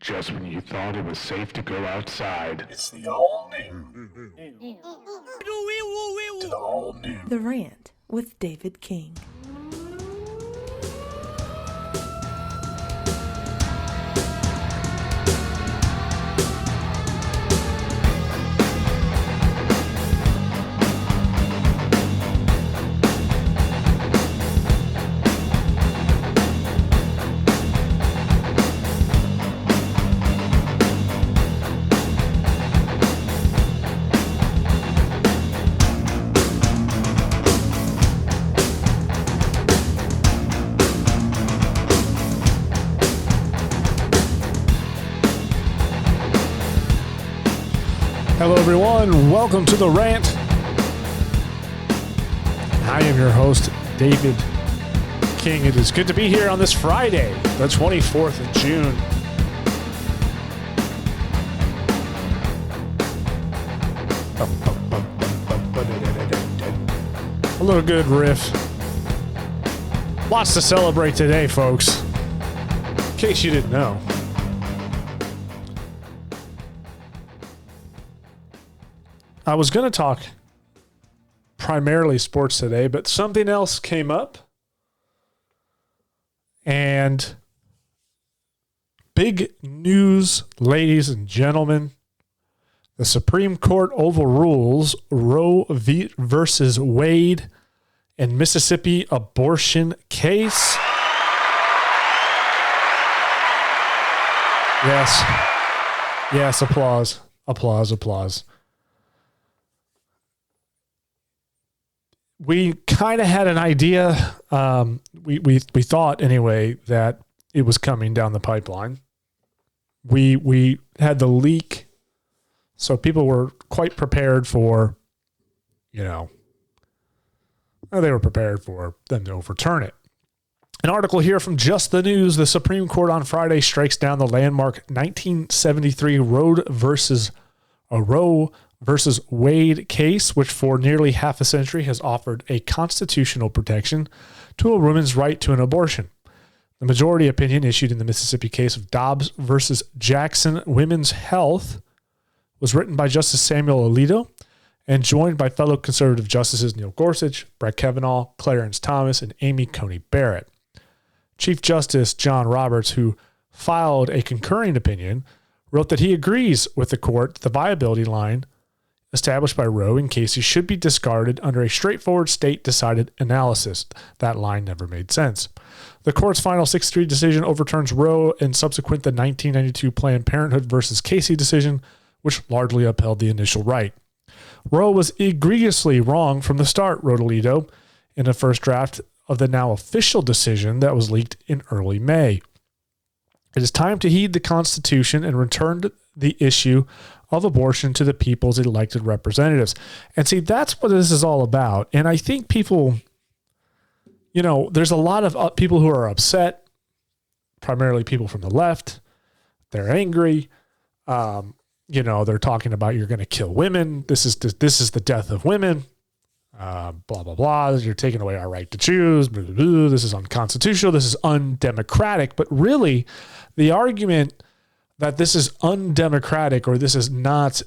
Just when you thought it was safe to go outside. It's the all-new. To the all-new. The Rant with David King. Hello, everyone. Welcome to The Rant. I am your host, David King. It is good to be here on this Friday, the 24th of June. A little good riff. Lots to celebrate today, folks. In case you didn't know. I was going to talk primarily sports today, but something else came up. And big news, ladies and gentlemen. The Supreme Court overrules Roe versus Wade and Mississippi abortion case. Yes, applause. We kind of had an idea, we thought anyway, that it was coming down the pipeline. We had the leak, so people were quite prepared for, they were prepared for them to overturn it. An article here from Just the News. The Supreme Court on Friday strikes down the landmark 1973 Roe versus Wade case, which for nearly half a century has offered a constitutional protection to a woman's right to an abortion. The majority opinion issued in the Mississippi case of Dobbs versus Jackson Women's Health was written by Justice Samuel Alito and joined by fellow conservative justices Neil Gorsuch, Brett Kavanaugh, Clarence Thomas, and Amy Coney Barrett. Chief Justice John Roberts, who filed a concurring opinion, wrote that he agrees with the court that the viability line established by Roe and Casey should be discarded under a straightforward state-decided analysis. That line never made sense. The court's final 6-3 decision overturns Roe and subsequent the 1992 Planned Parenthood versus Casey decision, which largely upheld the initial right. Roe was egregiously wrong from the start, wrote Alito in a first draft of the now official decision that was leaked in early May. It is time to heed the Constitution and return the issue of abortion to the people's elected representatives. And see, that's what this is all about. And I think people, there's a lot of people who are upset, primarily people from the left. They're angry. They're talking about you're going to kill women. This is the death of women. Blah, blah, blah. You're taking away our right to choose. Blah, blah, blah. This is unconstitutional. This is undemocratic. But really, the argument that this is undemocratic or this is not,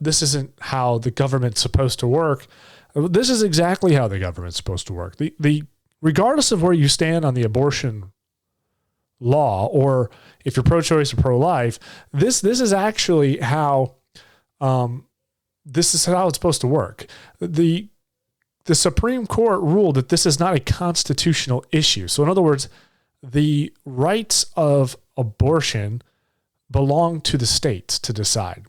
this isn't how the government's supposed to work. This is exactly how the government's supposed to work. Regardless of where you stand on the abortion law, or if you're pro-choice or pro-life, this is actually how this is how it's supposed to work. The Supreme Court ruled that this is not a constitutional issue. So in other words, the rights of abortion belong to the states to decide.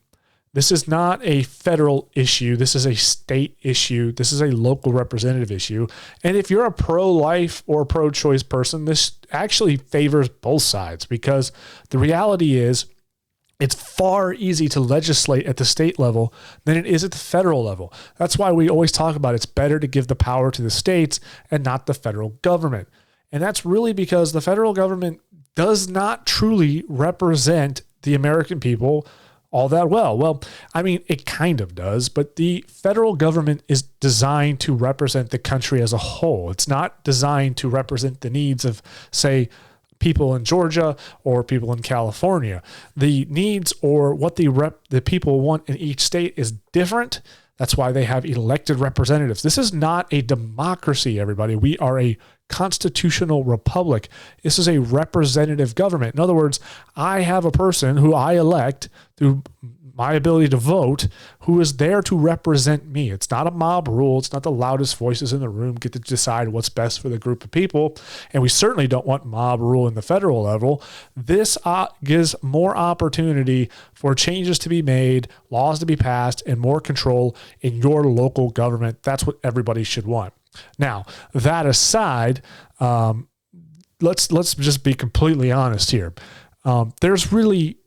This is not a federal issue. This is a state issue. This is a local representative issue. And if you're a pro-life or pro-choice person, this actually favors both sides, because the reality is it's far easier to legislate at the state level than it is at the federal level. That's why we always talk about it's better to give the power to the states and not the federal government. And that's really because the federal government does not truly represent the American people all that well. Well, I mean, it kind of does, but the federal government is designed to represent the country as a whole. It's not designed to represent the needs of, say, people in Georgia or people in California. The needs or what the people want in each state is different. That's why they have elected representatives. This is not a democracy, everybody. We are a constitutional republic. This is a representative government. In other words, I have a person who I elect through my ability to vote, who is there to represent me. It's not a mob rule. It's not the loudest voices in the room get to decide what's best for the group of people. And we certainly don't want mob rule in the federal level. This gives more opportunity for changes to be made, laws to be passed, and more control in your local government. That's what everybody should want. Now, that aside, let's just be completely honest here. There's really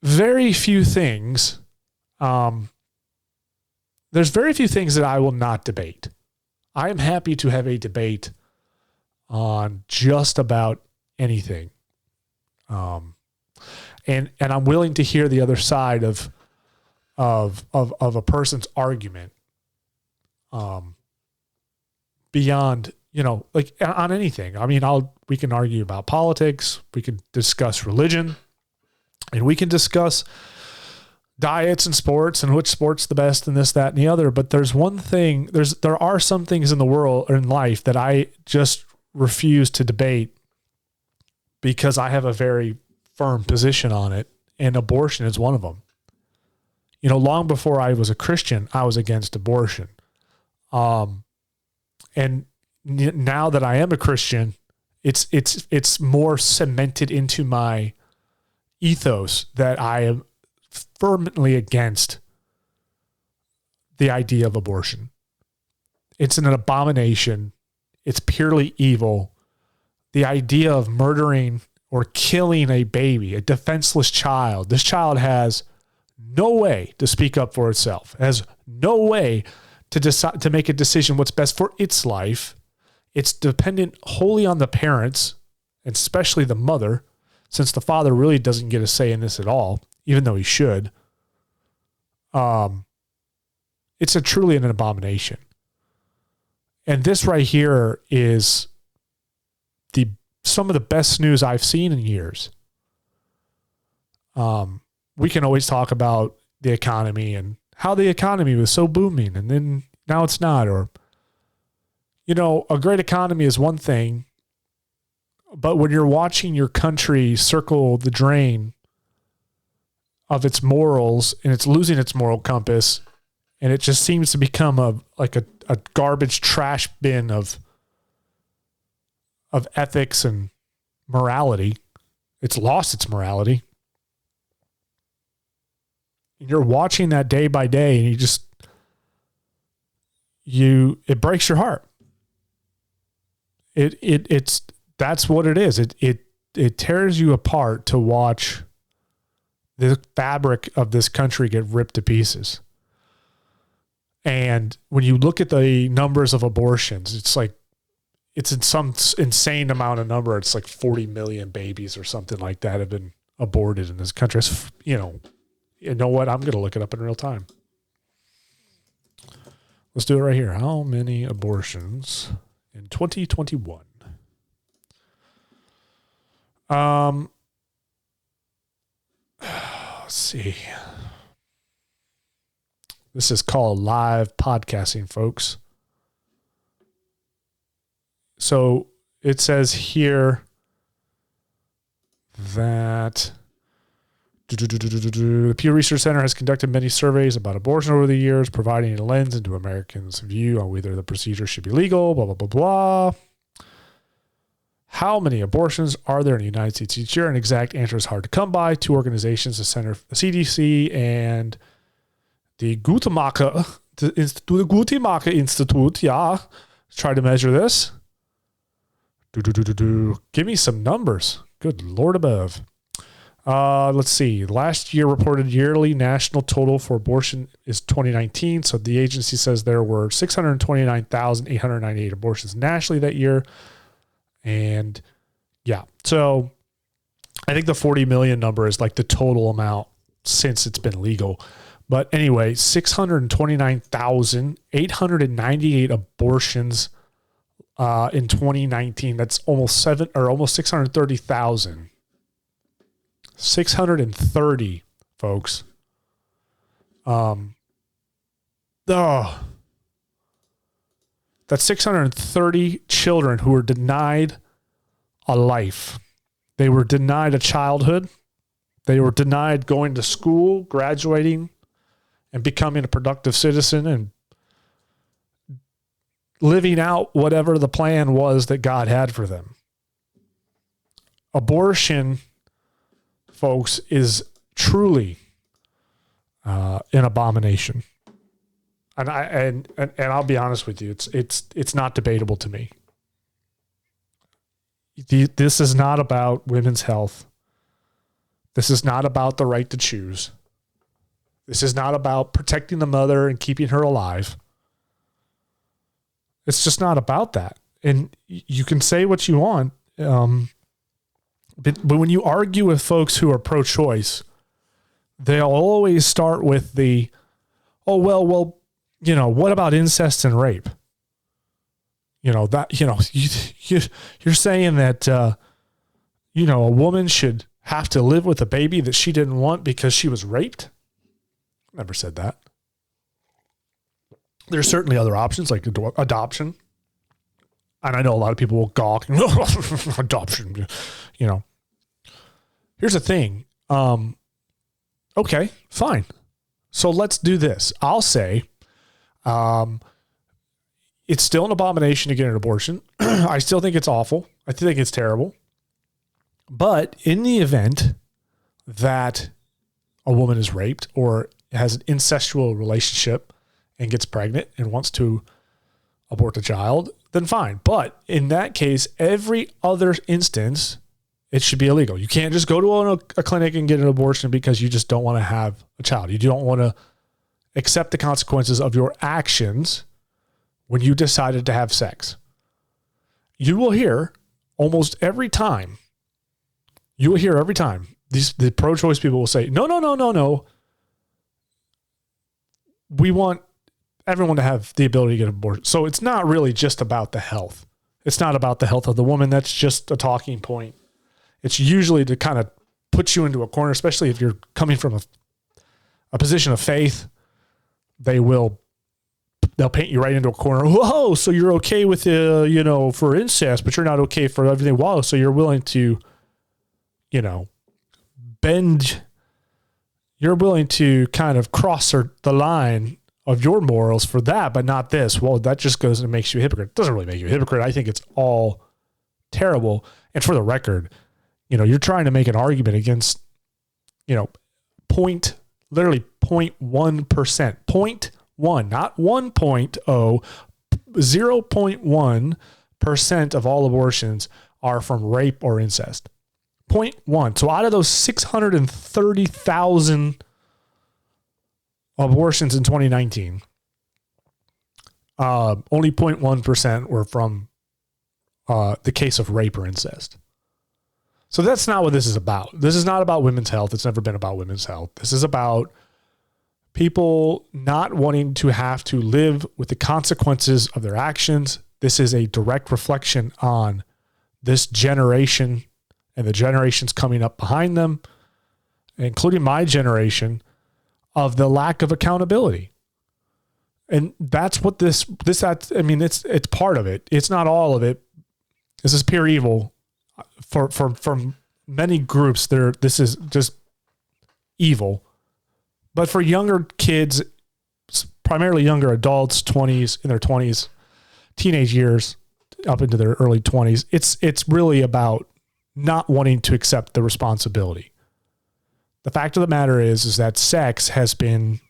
very few things. There's very few things that I will not debate. I am happy to have a debate on just about anything. And I'm willing to hear the other side of a person's argument. Beyond, like on anything. I mean, we can argue about politics, we can discuss religion, and we can discuss diets and sports and which sport's the best and this, that, and the other. But there's one thing, there are some things in the world or in life that I just refuse to debate because I have a very firm position on it, and abortion is one of them. Long before I was a Christian, I was against abortion. And now that I am a Christian, it's more cemented into my ethos that I am firmly against the idea of abortion. It's an abomination. It's purely evil. The idea of murdering or killing a baby, a defenseless child. This child has no way to speak up for itself. It has no way to decide, to make a decision what's best for its life. It's dependent wholly on the parents, and especially the mother, since the father really doesn't get a say in this at all, even though he should. It's truly an abomination. And this right here is some of the best news I've seen in years. We can always talk about the economy and how the economy was so booming and then now it's not. Or, a great economy is one thing, but when you're watching your country circle the drain of its morals and it's losing its moral compass, and it just seems to become a garbage trash bin of ethics and morality. It's lost its morality. And you're watching that day by day, and it breaks your heart. That's what it is. It tears you apart to watch the fabric of this country get ripped to pieces. And when you look at the numbers of abortions, it's in some insane amount of number. It's like 40 million babies or something like that have been aborted in this country. You know what? I'm going to look it up in real time. Let's do it right here. How many abortions in 2021? Let's see. This is called live podcasting, folks. So it says here that the Pew Research Center has conducted many surveys about abortion over the years, providing a lens into Americans' view on whether the procedure should be legal, blah, blah, blah, blah. How many abortions are there in the United States each year? An exact answer is hard to come by. Two organizations, the CDC and the Guttemacher Institute, try to measure this. Give me some numbers. Good Lord above. Let's see. Last year reported yearly national total for abortion is 2019. So the agency says there were 629,898 abortions nationally that year. And so I think the 40 million number is like the total amount since it's been legal. But anyway, 629,898 abortions in 2019. That's almost 630,000. 630, folks. That's 630 children who were denied a life. They were denied a childhood. They were denied going to school, graduating, and becoming a productive citizen and living out whatever the plan was that God had for them. Abortion, folks, is truly an abomination. And I'll be honest with you, it's not debatable to me. This is not about women's health. This is not about the right to choose. This is not about protecting the mother and keeping her alive. It's just not about that. And you can say what you want, but when you argue with folks who are pro-choice, they'll always start with well, what about incest and rape? You're saying that, a woman should have to live with a baby that she didn't want because she was raped? Never said that. There's certainly other options like adoption. And I know a lot of people will gawk, adoption, Here's the thing. Okay, fine. So let's do this. I'll say, it's still an abomination to get an abortion. I still think it's awful. I think it's terrible. But in the event that a woman is raped or has an incestual relationship and gets pregnant and wants to abort the child, then fine. But in that case, every other instance, it should be illegal. You can't just go to a clinic and get an abortion because you just don't want to have a child. You don't want to accept the consequences of your actions when you decided to have sex. You will hear almost every time, the pro-choice people will say, no. We want everyone to have the ability to get an abortion. So it's not really just about the health. It's not about the health of the woman. That's just a talking point. It's usually to kind of put you into a corner, especially if you're coming from a position of faith. They'll paint you right into a corner. Whoa, so you're okay with for incest, but you're not okay for everything. Wow, so you're willing to, bend. You're willing to kind of cross the line of your morals for that, but not this. Well, that just goes and makes you a hypocrite. It doesn't really make you a hypocrite. I think it's all terrible. And for the record, you're trying to make an argument against, literally 0.1%, 0.1, not 1.0, 0.1% of all abortions are from rape or incest. 0.1. So out of those 630,000 abortions in 2019, only 0.1% were from the case of rape or incest. So that's not what this is about. This is not about women's health. It's never been about women's health. This is about people not wanting to have to live with the consequences of their actions. This is a direct reflection on this generation and the generations coming up behind them, including my generation, of the lack of accountability. And that's what it's part of it. It's not all of it. This is pure evil. For many groups, this is just evil. But for younger kids, primarily younger adults, in their 20s, teenage years, up into their early 20s, it's really about not wanting to accept the responsibility. The fact of the matter is that sex has been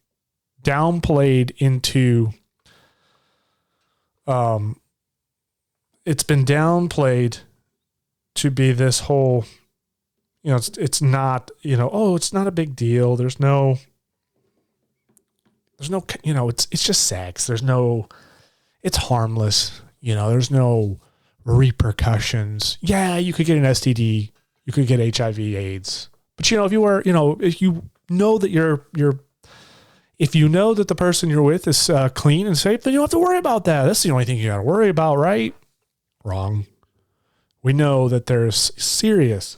downplayed into, it's been downplayed to be this whole, it's not, it's not a big deal. There's no, it's just sex. It's harmless. There's no repercussions. Yeah, you could get an STD, you could get HIV, AIDS. But if you know that if you know that the person you're with is clean and safe, then you don't have to worry about that. That's the only thing you got to worry about, right? Wrong. We know that there's serious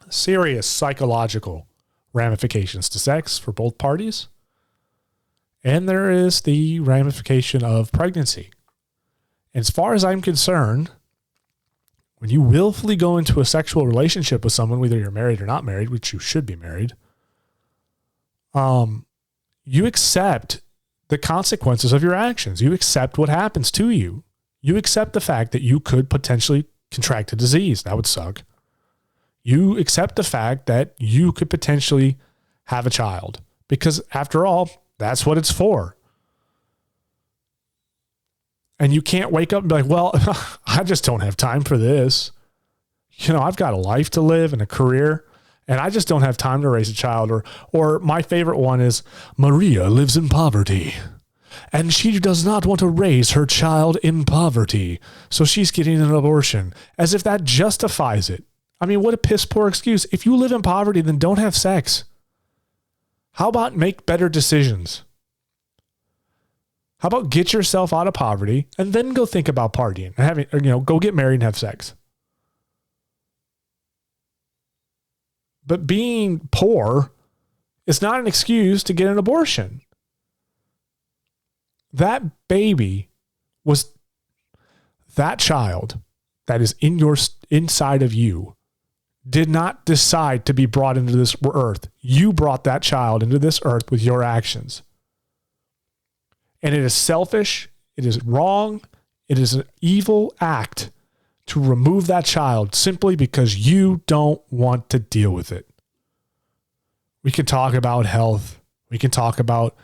psychological ramifications to sex for both parties. And there is the ramification of pregnancy. As far as I'm concerned, when you willfully go into a sexual relationship with someone, whether you're married or not married, which you should be married, you accept the consequences of your actions. You accept what happens to you. You accept the fact that you could potentially contract a disease. That would suck. You accept the fact that you could potentially have a child, because after all, that's what it's for. And you can't wake up and be like, well, I just don't have time for this. You know, I've got a life to live and a career, and I just don't have time to raise a child. Or my favorite one is, Maria lives in poverty, and she does not want to raise her child in poverty, so she's getting an abortion, as if that justifies it. I mean, what a piss poor excuse. If you live in poverty, then don't have sex. How about make better decisions? How about get yourself out of poverty and then go think about partying and having, go get married and have sex. But being poor is not an excuse to get an abortion. That baby was that child that is inside of you did not decide to be brought into this earth. You brought that child into this earth with your actions. And it is selfish. It is wrong. It is an evil act to remove that child simply because you don't want to deal with it. We can talk about health. We can talk about,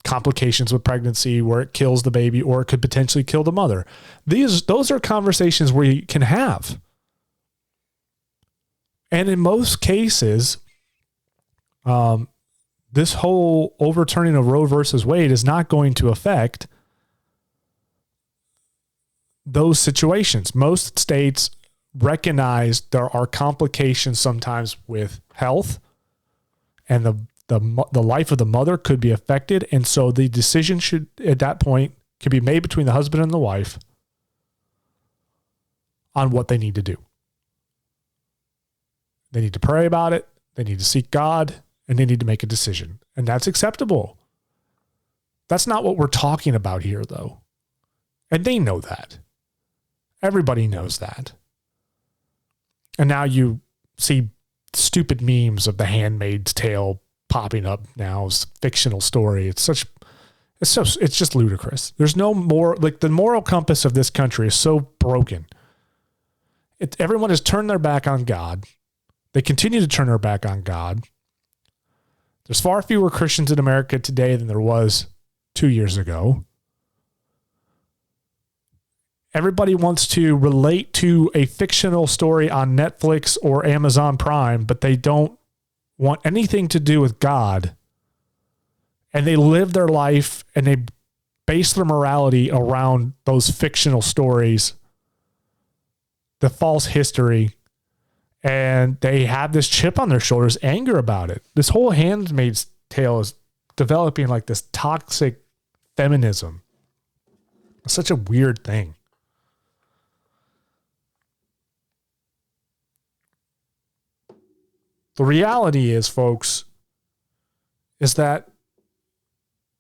complications with pregnancy where it kills the baby or it could potentially kill the mother. Those are conversations where you can have. And in most cases, this whole overturning of Roe versus Wade is not going to affect those situations. Most states recognize there are complications sometimes with health, and the life of the mother could be affected. And so the decision should, at that point, can be made between the husband and the wife on what they need to do. They need to pray about it. They need to seek God, and they need to make a decision. And that's acceptable. That's not what we're talking about here, though. And they know that. Everybody knows that. And now you see stupid memes of The Handmaid's Tale popping up now as a fictional story. It's just ludicrous. There's no more, the moral compass of this country is so broken. Everyone has turned their back on God. They continue to turn their back on God. There's far fewer Christians in America today than there was 2 years ago. Everybody wants to relate to a fictional story on Netflix or Amazon Prime, but they don't want anything to do with God. And they live their life and they base their morality around those fictional stories, the false history. And they have this chip on their shoulders, anger about it. This whole Handmaid's Tale is developing like this toxic feminism. It's such a weird thing. The reality is, folks, is that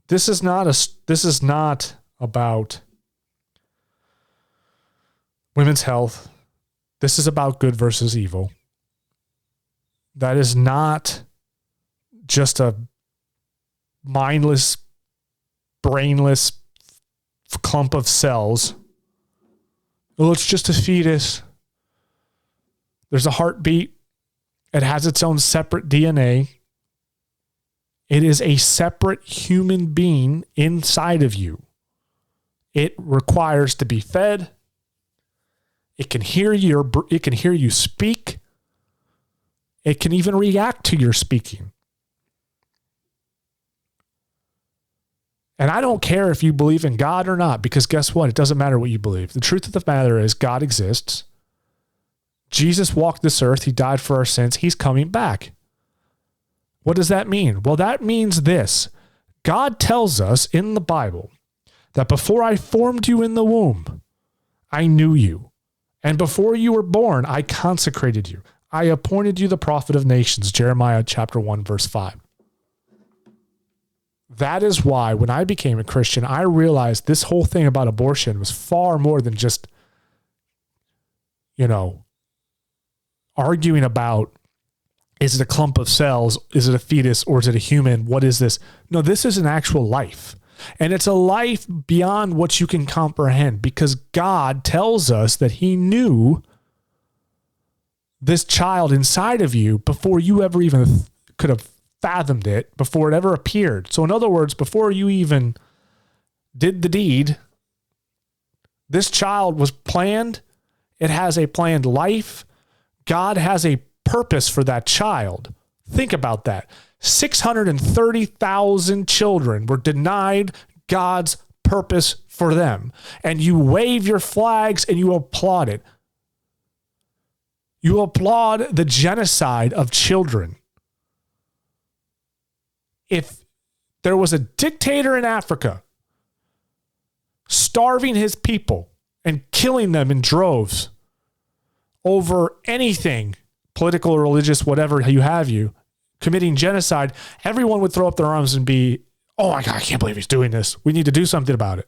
this is not about women's health. This is about good versus evil. That is not just a mindless, brainless clump of cells. Well, it's just a fetus. There's a heartbeat. It has its own separate DNA. It is a separate human being inside of you. It requires to be fed. It can hear you speak. It can even react to your speaking. And I don't care if you believe in God or not, because guess what? It doesn't matter what you believe. The truth of the matter is God exists. Jesus walked this earth. He died for our sins. He's coming back. What does that mean? Well, that means this. God tells us in the Bible that before I formed you in the womb, I knew you. And before you were born, I consecrated you. I appointed you the prophet of nations. Jeremiah chapter 1, verse 5. That is why when I became a Christian, I realized this whole thing about abortion was far more than just, arguing about, is it a clump of cells? Is it a fetus? Or is it a human? What is this? No, this is an actual life. And it's a life beyond what you can comprehend, because God tells us that he knew this child inside of you before you ever even could have fathomed it, before it ever appeared. So in other words, before you even did the deed, this child was planned. It has a planned life. God has a purpose for that child. Think about that. 630,000 children were denied God's purpose for them. And you wave your flags and you applaud it. You applaud the genocide of children. If there was a dictator in Africa starving his people and killing them in droves over anything, political or religious, whatever you, committing genocide, everyone would throw up their arms and be, oh my God, I can't believe he's doing this. We need to do something about it.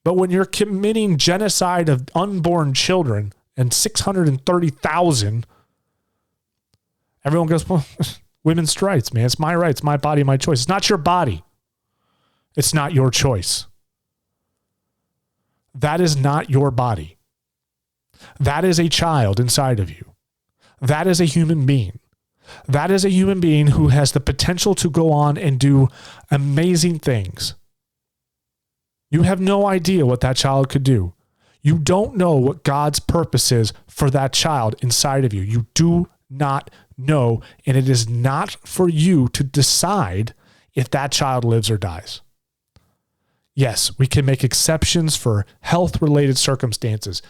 But when you're committing genocide of unborn children and 630,000, everyone goes, well, women's rights, man. It's my rights, my body, my choice. It's not your body. It's not your choice. That is not your body. That is a child inside of you. That is a human being. That is a human being who has the potential to go on and do amazing things. You have no idea what that child could do. You don't know what God's purpose is for that child inside of you. You do not know, and it is not for you to decide if that child lives or dies. Yes, we can make exceptions for health-related circumstances.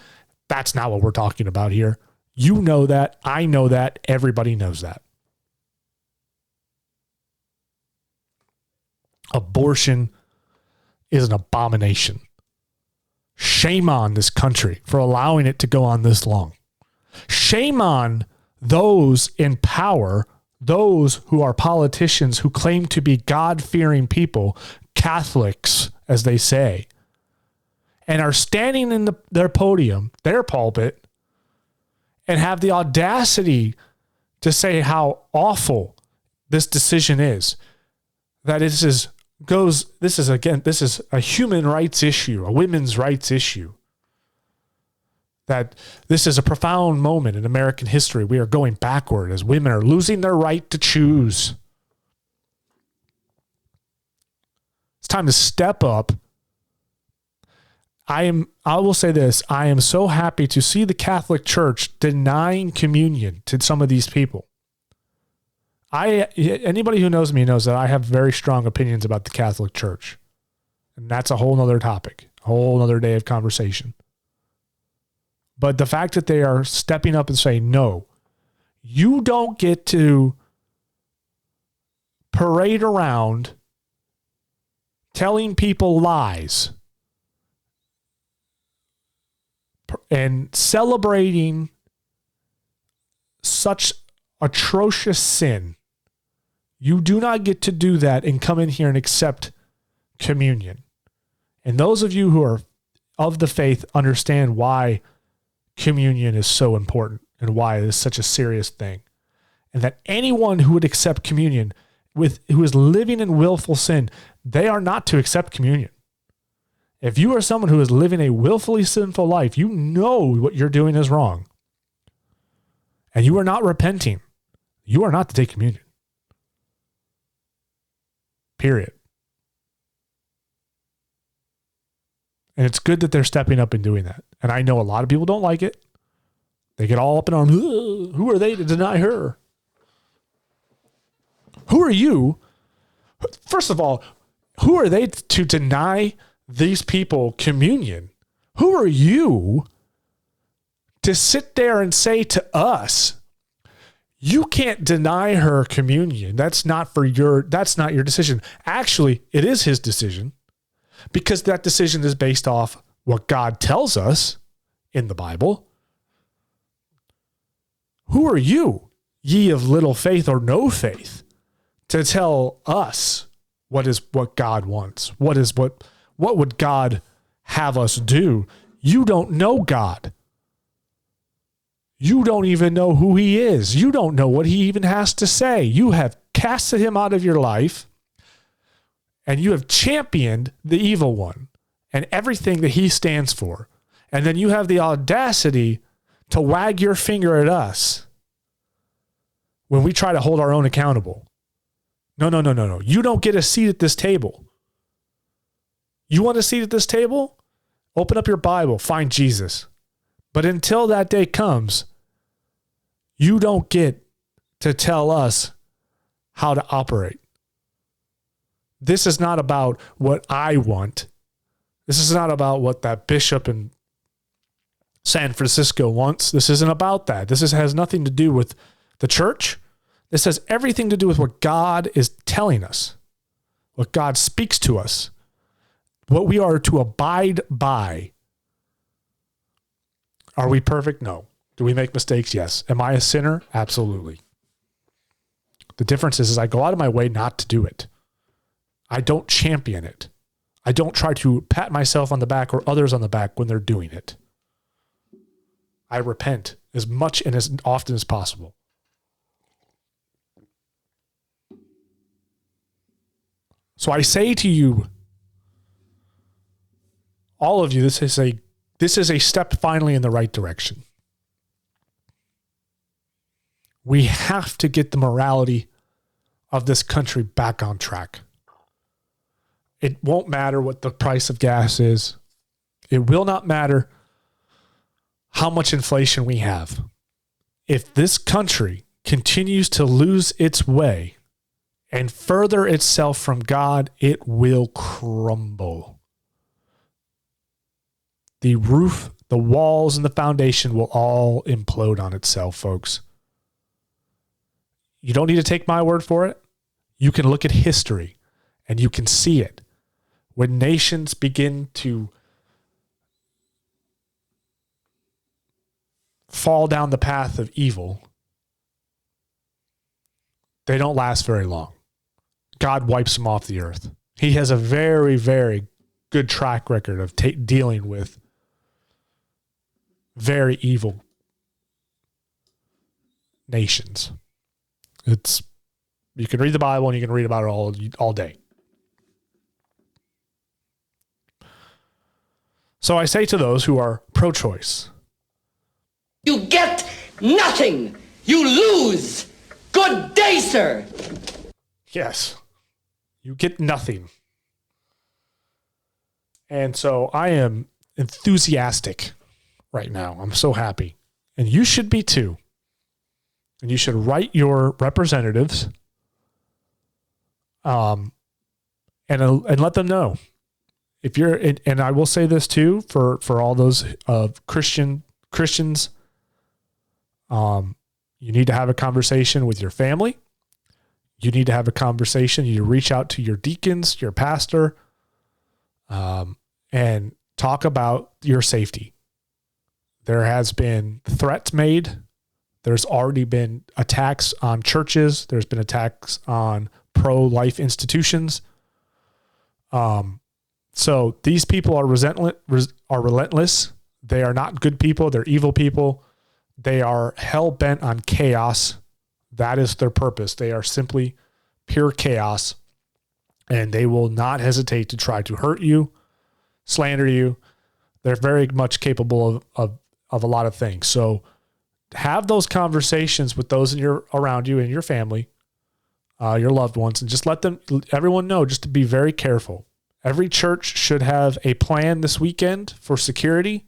That's not what we're talking about here. You know that. I know that. Everybody knows that. Abortion is an abomination. Shame on this country for allowing it to go on this long. Shame on those in power, those who are politicians who claim to be God-fearing people, Catholics, as they say, and are standing in their podium, their pulpit, and have the audacity to say how awful this decision is. That this is a human rights issue, a women's rights issue. That this is a profound moment in American history. We are going backward as women are losing their right to choose. It's time to step up. I will say this. I am so happy to see the Catholic Church denying communion to some of these people. Anybody who knows me knows that I have very strong opinions about the Catholic Church. And that's a whole nother topic, a whole nother day of conversation. But the fact that they are stepping up and saying, no, you don't get to parade around telling people lies and celebrating such atrocious sin. You do not get to do that and come in here and accept communion. And those of you who are of the faith understand why communion is so important and why it is such a serious thing. And that anyone who would accept communion who is living in willful sin, they are not to accept communion. If you are someone who is living a willfully sinful life, you know what you're doing is wrong. And you are not repenting. You are not to take communion. Period. And it's good that they're stepping up and doing that. And I know a lot of people don't like it. They get all up in arms. Who are they to deny her? Who are you? First of all, who are they to deny these people communion? Who are you to sit there and say to us, you can't deny her communion? That's not your decision. Actually, it is his decision, because that decision is based off what God tells us in the Bible. Who are you, ye of little faith or no faith, to tell us what God wants? What would God have us do? You don't know God. You don't even know who he is. You don't know what he even has to say. You have casted him out of your life, and you have championed the evil one and everything that he stands for. And then you have the audacity to wag your finger at us when we try to hold our own accountable. No. You don't get a seat at this table. You want a seat at this table? Open up your Bible, find Jesus. But until that day comes, you don't get to tell us how to operate. This is not about what I want. This is not about what that bishop in San Francisco wants. This isn't about that. This has nothing to do with the church. This has everything to do with what God is telling us, what God speaks to us, what we are to abide by. Are we perfect? No. Do we make mistakes? Yes. Am I a sinner? Absolutely. The difference is I go out of my way not to do it. I don't champion it. I don't try to pat myself on the back or others on the back when they're doing it. I repent as much and as often as possible. So I say to you, all of you, this is a step finally in the right direction. We have to get the morality of this country back on track. It won't matter what the price of gas is. It will not matter how much inflation we have. If this country continues to lose its way and further itself from God, it will crumble. The roof, the walls, and the foundation will all implode on itself, folks. You don't need to take my word for it. You can look at history and you can see it. When nations begin to fall down the path of evil, they don't last very long. God wipes them off the earth. He has a very, very good track record of dealing with very evil nations. You can read the Bible and you can read about it all day. So I say to those who are pro-choice, you get nothing. You lose. Good day, sir. Yes, you get nothing. And so I am enthusiastic right now. I'm so happy. And you should be too. And you should write your representatives and let them know. If you're, and I will say this too, for all those Christians, you need to have a conversation with your family. You need to have a conversation. You reach out to your deacons, your pastor, and talk about your safety. There has been threats made. There's already been attacks on churches. There's been attacks on pro-life institutions. So these people are relentless. They are not good people. They're evil people. They are hell-bent on chaos. That is their purpose. They are simply pure chaos, and they will not hesitate to try to hurt you, slander you. They're very much capable of a lot of things. So have those conversations with those around you and your family, your loved ones, and just let everyone know just to be very careful. Every church should have a plan this weekend for security.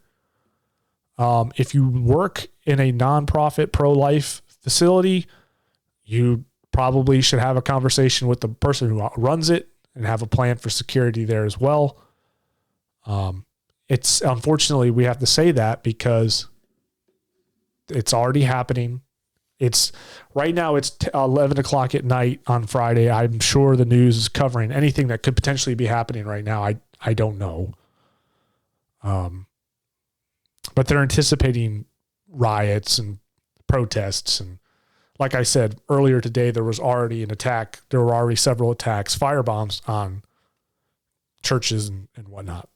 If you work in a nonprofit pro-life facility, you probably should have a conversation with the person who runs it and have a plan for security there as well. It's unfortunately, we have to say that because it's already happening. It's right now it's 11 o'clock at night on Friday. I'm sure the news is covering anything that could potentially be happening right now. I don't know. but they're anticipating riots and protests. And like I said earlier today, there was already an attack. There were already several attacks, firebombs on churches and whatnot.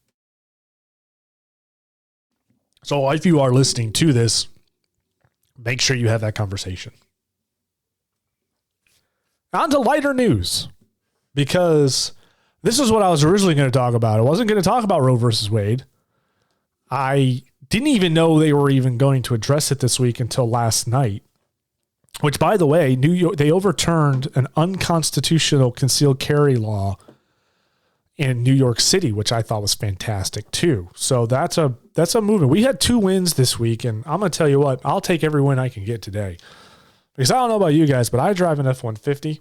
So if you are listening to this, make sure you have that conversation. On to lighter news, because this is what I was originally going to talk about. I wasn't going to talk about Roe versus Wade. I didn't even know they were even going to address it this week until last night, which, by the way, New York, they overturned an unconstitutional concealed carry law in New York City, which I thought was fantastic too. So that's a movement. We had 2 wins this week, and I'm going to tell you what, I'll take every win I can get today. Because I don't know about you guys, but I drive an F-150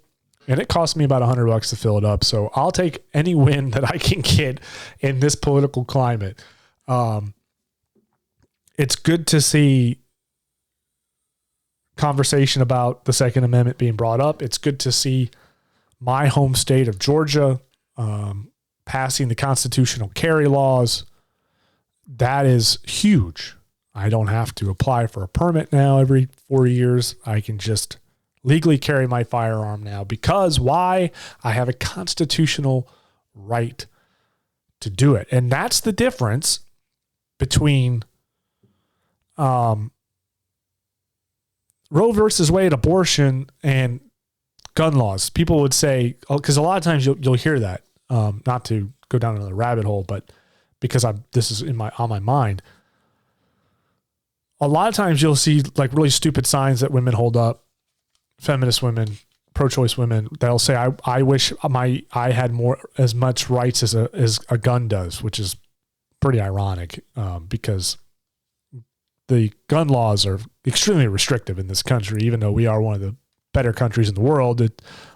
and it cost me about $100 to fill it up. So I'll take any win that I can get in this political climate. It's good to see conversation about the Second Amendment being brought up. It's good to see my home state of Georgia passing the constitutional carry laws. That is huge. I don't have to apply for a permit now every 4 years. I can just legally carry my firearm now because why? I have a constitutional right to do it. And that's the difference between Roe versus Wade, abortion, and gun laws. People would say, because a lot of times you'll hear that, not to go down another rabbit hole, but because this is on my mind. A lot of times you'll see like really stupid signs that women hold up, feminist women, pro-choice women. They'll say, "I wish I had as much rights as a gun does," which is pretty ironic because the gun laws are extremely restrictive in this country. Even though we are one of the better countries in the world, a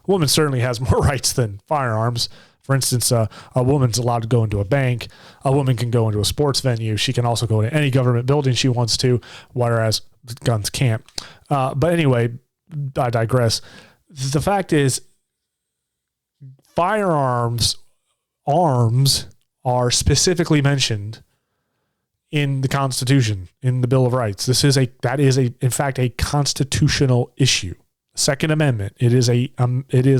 woman certainly has more rights than firearms. For instance, a woman's allowed to go into a bank. A woman can go into a sports venue. She can also go into any government building she wants to, whereas guns can't. But anyway, I digress. The fact is, arms are specifically mentioned in the Constitution, in the Bill of Rights. That is in fact a constitutional issue. Second Amendment. It is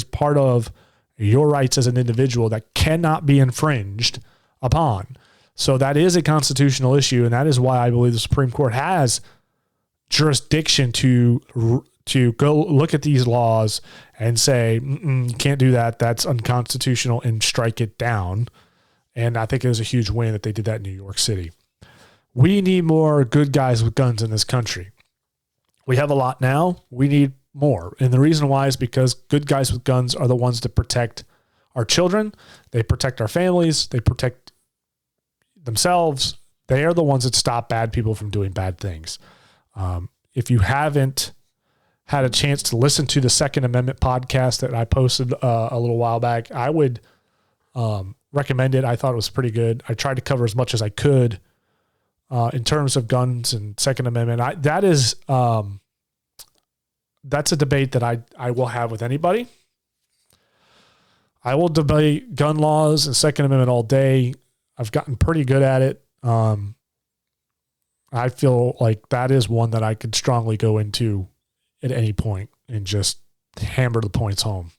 part of your rights as an individual that cannot be infringed upon. So that is a constitutional issue, and that is why I believe the Supreme Court has jurisdiction to go look at these laws and say, you can't do that, that's unconstitutional, and strike it down. And I think it was a huge win that they did that in New York City. We need more good guys with guns in this country. We have a lot now. We need more. And the reason why is because good guys with guns are the ones that protect our children. They protect our families. They protect themselves. They are the ones that stop bad people from doing bad things. If you haven't had a chance to listen to the Second Amendment podcast that I posted a little while back, I would recommend it. I thought it was pretty good. I tried to cover as much as I could in terms of guns and Second Amendment. That's a debate that I will have with anybody. I will debate gun laws and Second Amendment all day. I've gotten pretty good at it. I feel like that is one that I could strongly go into at any point and just hammer the points home.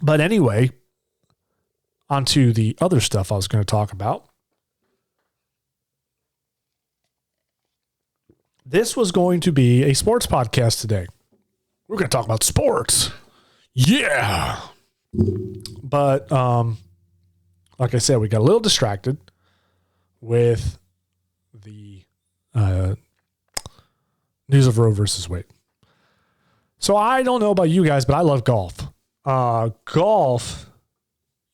But anyway, onto the other stuff I was going to talk about. This was going to be a sports podcast today. We're going to talk about sports. Yeah. But like I said, we got a little distracted with the news of Roe versus Wade. So I don't know about you guys, but I love golf. Golf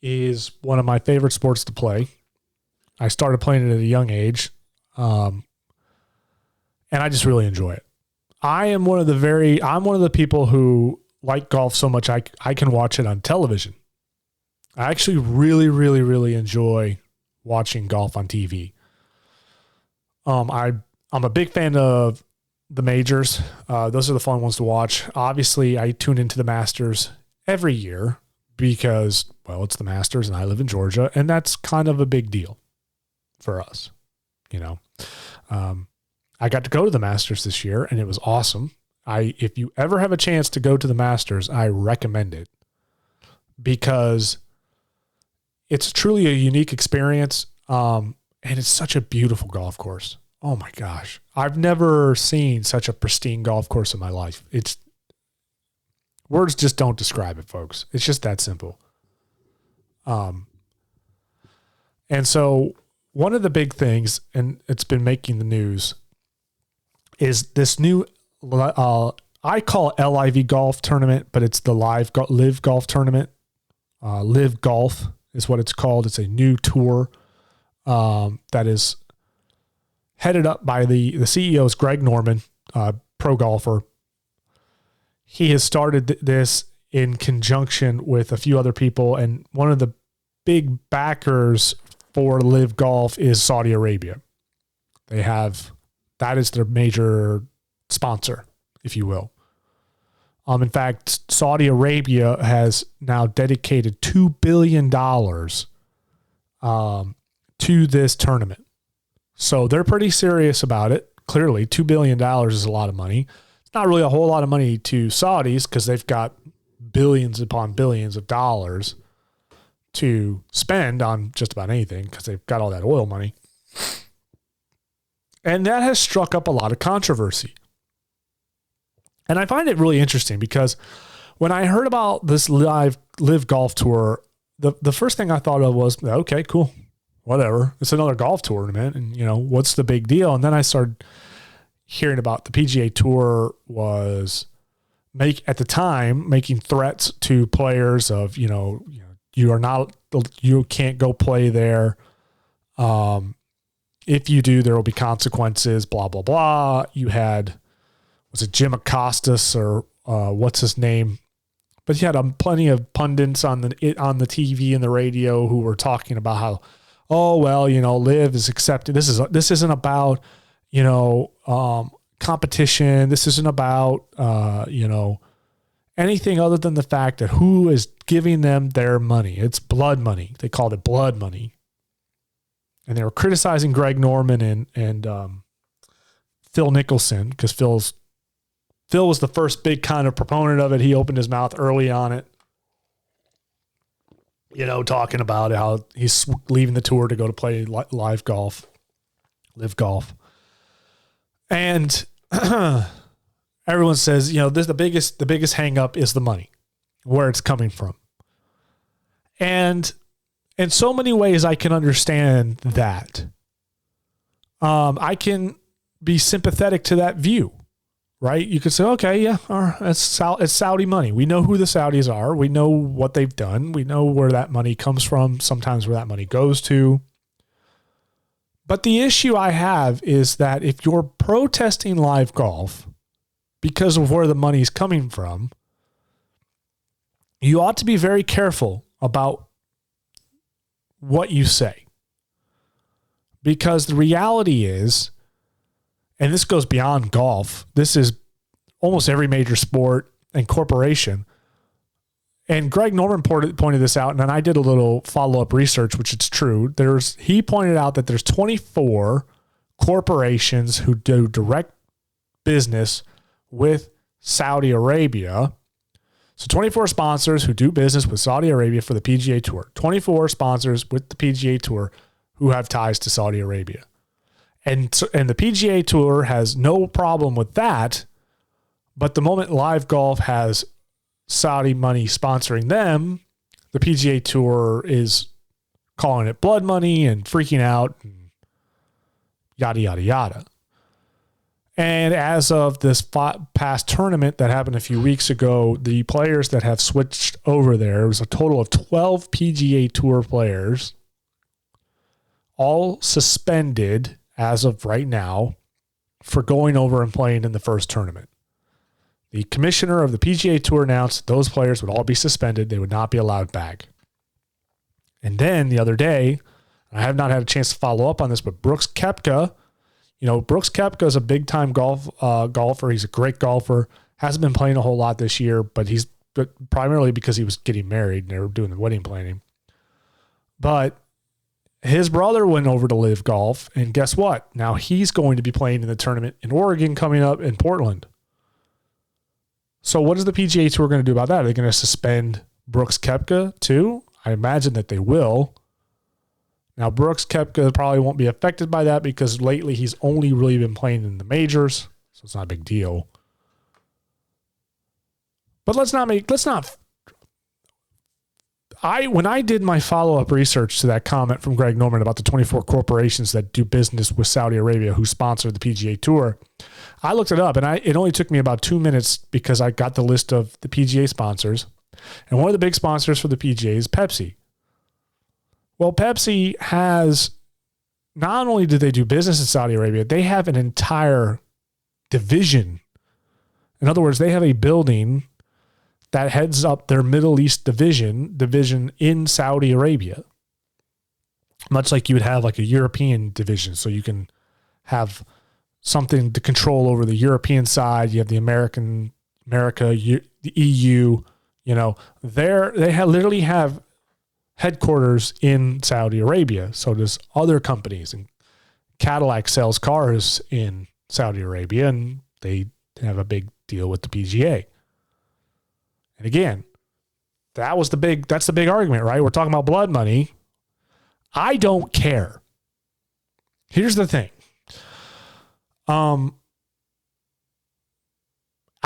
is one of my favorite sports to play. I started playing it at a young age. And I just really enjoy it. I'm one of the people who like golf so much I can watch it on television. I actually really, really, really enjoy watching golf on TV. I'm a big fan of the majors. Those are the fun ones to watch. Obviously, I tune into the Masters every year because, well, it's the Masters and I live in Georgia, and that's kind of a big deal for us, you know. I got to go to the Masters this year, and it was awesome. If you ever have a chance to go to the Masters, I recommend it because it's truly a unique experience. And it's such a beautiful golf course. Oh my gosh. I've never seen such a pristine golf course in my life. Words just don't describe it, folks. It's just that simple. And so one of the big things, and it's been making the news, is this new, I call it LIV golf tournament, but it's the LIV golf tournament. LIV Golf is what it's called. It's a new tour that is headed up by the CEO is Greg Norman, pro golfer. He has started this in conjunction with a few other people, and one of the big backers for LIV Golf is Saudi Arabia. That is their major sponsor, if you will. In fact, Saudi Arabia has now dedicated $2 billion to this tournament. So they're pretty serious about it. Clearly, $2 billion is a lot of money. It's not really a whole lot of money to Saudis because they've got billions upon billions of dollars to spend on just about anything because they've got all that oil money. And that has struck up a lot of controversy. And I find it really interesting because when I heard about this LIV Golf Tour, the first thing I thought of was, okay, cool, whatever. It's another golf tournament, and what's the big deal? And then I started hearing about the PGA Tour was at the time making threats to players of you can't go play there. If you do, there will be consequences, blah, blah, blah. You had, was it Jim Acostas or what's his name? But you had plenty of pundits on the TV and the radio who were talking about how, LIV is accepted. This isn't about, competition. This isn't about, anything other than the fact that who is giving them their money. It's blood money. They called it blood money. And they were criticizing Greg Norman and Phil Nicholson because Phil was the first big kind of proponent of it. He opened his mouth early on it, talking about how he's leaving the tour to go to play LIV Golf. And everyone says, this the biggest hang up is the money, where it's coming from. And in so many ways, I can understand that. I can be sympathetic to that view, right? You could say, okay, yeah, it's Saudi money. We know who the Saudis are. We know what they've done. We know where that money comes from, sometimes where that money goes to. But the issue I have is that if you're protesting LIV Golf because of where the money is coming from, you ought to be very careful about what you say. Because the reality is, and this goes beyond golf, this is almost every major sport and corporation. And Greg Norman pointed this out, and then I did a little follow-up research, which it's true. He pointed out that there's 24 corporations who do direct business with Saudi Arabia. So 24 sponsors who do business with Saudi Arabia for the PGA Tour. 24 sponsors with the PGA Tour who have ties to Saudi Arabia. And the PGA Tour has no problem with that, but the moment LIV Golf has Saudi money sponsoring them, the PGA Tour is calling it blood money and freaking out, and yada, yada, yada. And as of this past tournament that happened a few weeks ago, the players that have switched over there, it was a total of 12 PGA Tour players, all suspended as of right now for going over and playing in the first tournament. The commissioner of the PGA Tour announced those players would all be suspended. They would not be allowed back. And then the other day, I have not had a chance to follow up on this, but Brooks Koepka, Brooks Koepka is a big-time golfer. He's a great golfer. Hasn't been playing a whole lot this year, but primarily because he was getting married and they were doing the wedding planning. But His brother went over to LIV Golf, and guess what? Now he's going to be playing in the tournament in Oregon coming up in Portland. So what is the PGA Tour going to do about that? Are they going to suspend Brooks Koepka too? I imagine that they will. Now, Brooks Koepka probably won't be affected by that because lately he's only really been playing in the majors, so it's not a big deal. But when I did my follow-up research to that comment from Greg Norman about the 24 corporations that do business with Saudi Arabia who sponsor the PGA Tour, I looked it up, and it only took me about 2 minutes because I got the list of the PGA sponsors. And one of the big sponsors for the PGA is Pepsi. Well, Pepsi has, not only do they do business in Saudi Arabia, they have an entire division. In other words, they have a building that heads up their Middle East division in Saudi Arabia. Much like you would have like a European division. So you can have something to control over the European side. You have the America, the EU, they literally have headquarters in Saudi Arabia. So does other companies. And Cadillac sells cars in Saudi Arabia, and they have a big deal with the PGA. And again, that's the big argument, right? We're talking about blood money. I don't care. Here's the thing. I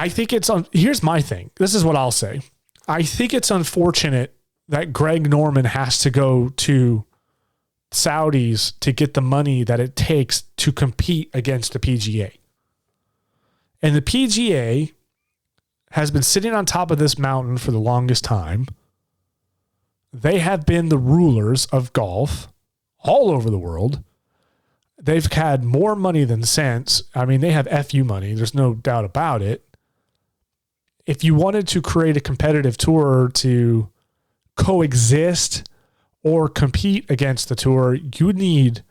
think here's my thing. This is what I'll say. I think it's unfortunate that Greg Norman has to go to Saudis to get the money that it takes to compete against the PGA. And the PGA has been sitting on top of this mountain for the longest time. They have been the rulers of golf all over the world. They've had more money than sense. I mean, they have FU money. There's no doubt about it. If you wanted to create a competitive tour to coexist or compete against the tour, you need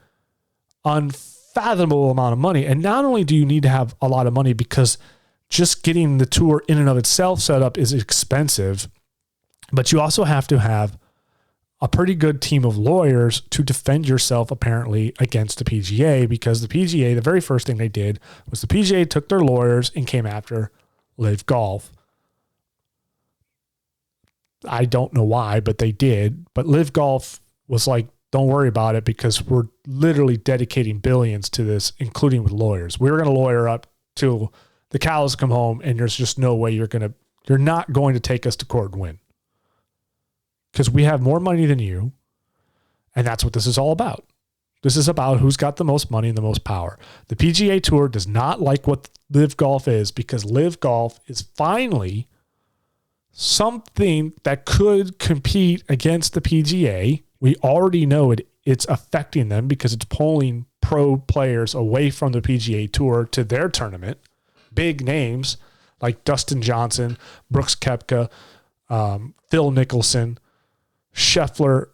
unfathomable amount of money. And not only do you need to have a lot of money because just getting the tour in and of itself set up is expensive, but you also have to have a pretty good team of lawyers to defend yourself apparently against the PGA, because the PGA, the very first thing they did was the PGA took their lawyers and came after LIV Golf. I don't know why, but they did. But LIV Golf was like, don't worry about it because we're literally dedicating billions to this, including with lawyers. We're going to lawyer up till the cows come home, and there's just no way you're not going to take us to court and win. Because we have more money than you, and that's what this is all about. This is about who's got the most money and the most power. The PGA Tour does not like what LIV Golf is, because LIV Golf is finally something that could compete against the PGA. We already know it's affecting them because it's pulling pro players away from the PGA Tour to their tournament. Big names like Dustin Johnson, Brooks Koepka, Phil Mickelson, Sheffield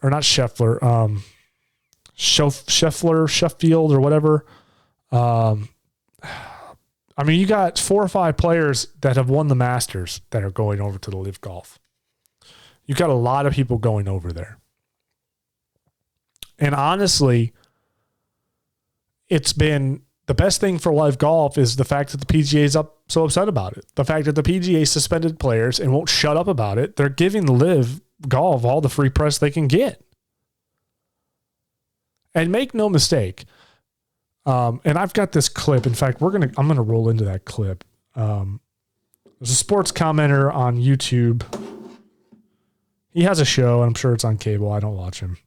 or whatever. I mean, you got 4 or 5 players that have won the Masters that are going over to the LIV Golf. You got a lot of people going over there. And honestly, it's been the best thing for LIV Golf is the fact that the PGA is so upset about it. The fact that the PGA suspended players and won't shut up about it. They're giving LIV Golf all the free press they can get. And make no mistake, and I've got this clip. In fact, I'm gonna roll into that clip. There's a sports commenter on YouTube. He has a show, and I'm sure it's on cable. I don't watch him.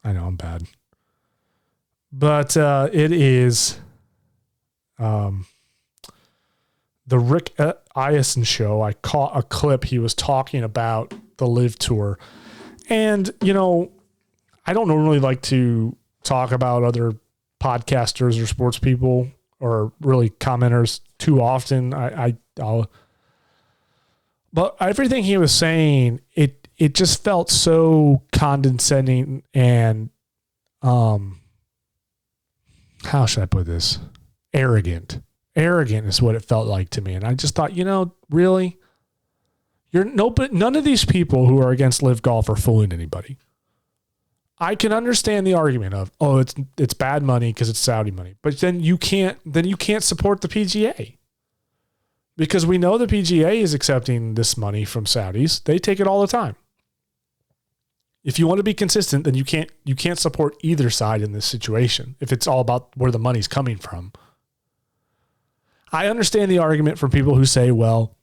I know I'm bad, but it is the Rick Eisen show. I caught a clip. He was talking about the LIV Tour, and I don't normally like to talk about other podcasters or sports people or really commenters too often. But everything he was saying, it just felt so condescending and, how should I put this? Arrogant. Arrogant is what it felt like to me. And I just thought, really? But none of these people who are against LIV Golf are fooling anybody. I can understand the argument of, oh, it's bad money because it's Saudi money, but then you can't support the PGA because we know the PGA is accepting this money from Saudis. They take it all the time. If you want to be consistent, then you can't support either side in this situation if it's all about where the money's coming from. I understand the argument from people who say, well,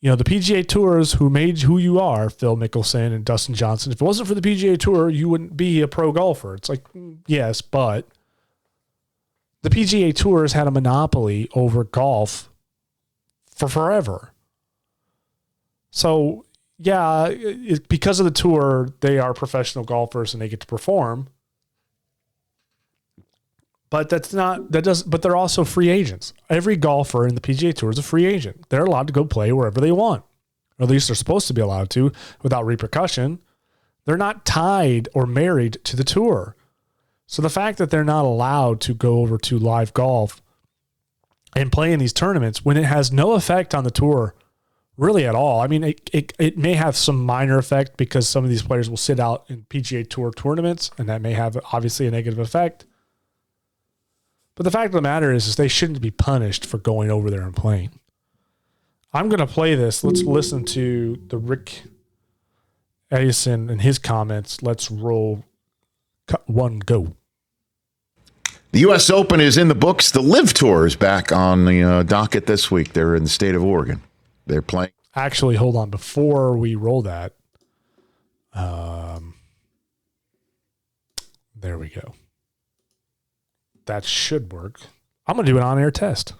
the PGA Tours who made who you are, Phil Mickelson and Dustin Johnson, if it wasn't for the PGA Tour, you wouldn't be a pro golfer. It's like, yes, but the PGA Tour has had a monopoly over golf for forever. So, yeah, because of the tour, they are professional golfers and they get to perform. But but they're also free agents. Every golfer in the PGA Tour is a free agent. They're allowed to go play wherever they want. Or at least they're supposed to be allowed to without repercussion. They're not tied or married to the tour. So the fact that they're not allowed to go over to live golf and play in these tournaments when it has no effect on the tour really at all. I mean, it may have some minor effect because some of these players will sit out in PGA Tour tournaments, and that may have obviously a negative effect. But the fact of the matter is they shouldn't be punished for going over there and playing. I'm going to play this. Let's listen to the Rick Edison and his comments. Let's roll one, go. The U.S. Open is in the books. The LIV Tour is back on the docket this week. They're in the state of Oregon. They're playing. Actually, hold on. Before we roll that, there we go. That should work. I'm going to do an on-air test.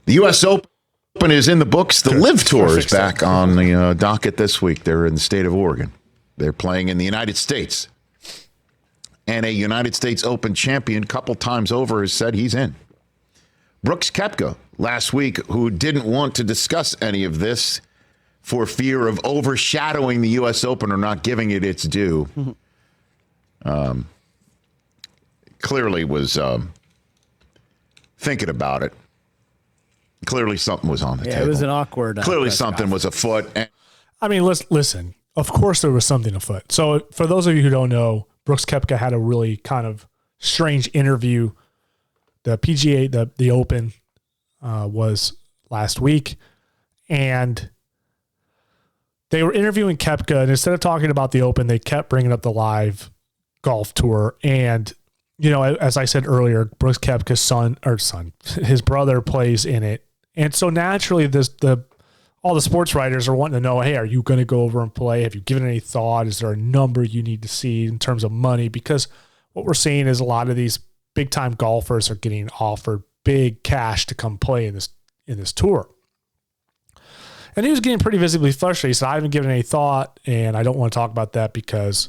The U.S. Open is in the books. The LIV Tour is back on the docket this week. They're in the state of Oregon. They're playing in the United States. And a United States Open champion couple times over has said he's in. Brooks Koepka last week, who didn't want to discuss any of this for fear of overshadowing the U.S. Open or not giving it its due, clearly was thinking about it. Clearly something was on the table. It was an awkward. Clearly something was afoot. I mean, listen. Of course there was something afoot. So for those of you who don't know, Brooks Koepka had a really kind of strange interview. The PGA, the Open was last week, and they were interviewing Koepka, and instead of talking about the Open, they kept bringing up the live golf tour. And, as I said earlier, Brooks Koepka's his brother plays in it. And so naturally all the sports writers are wanting to know, hey, are you going to go over and play? Have you given any thought? Is there a number you need to see in terms of money? Because what we're seeing is a lot of these big-time golfers are getting offered big cash to come play in this tour. And he was getting pretty visibly frustrated. He said, I haven't given any thought, and I don't want to talk about that because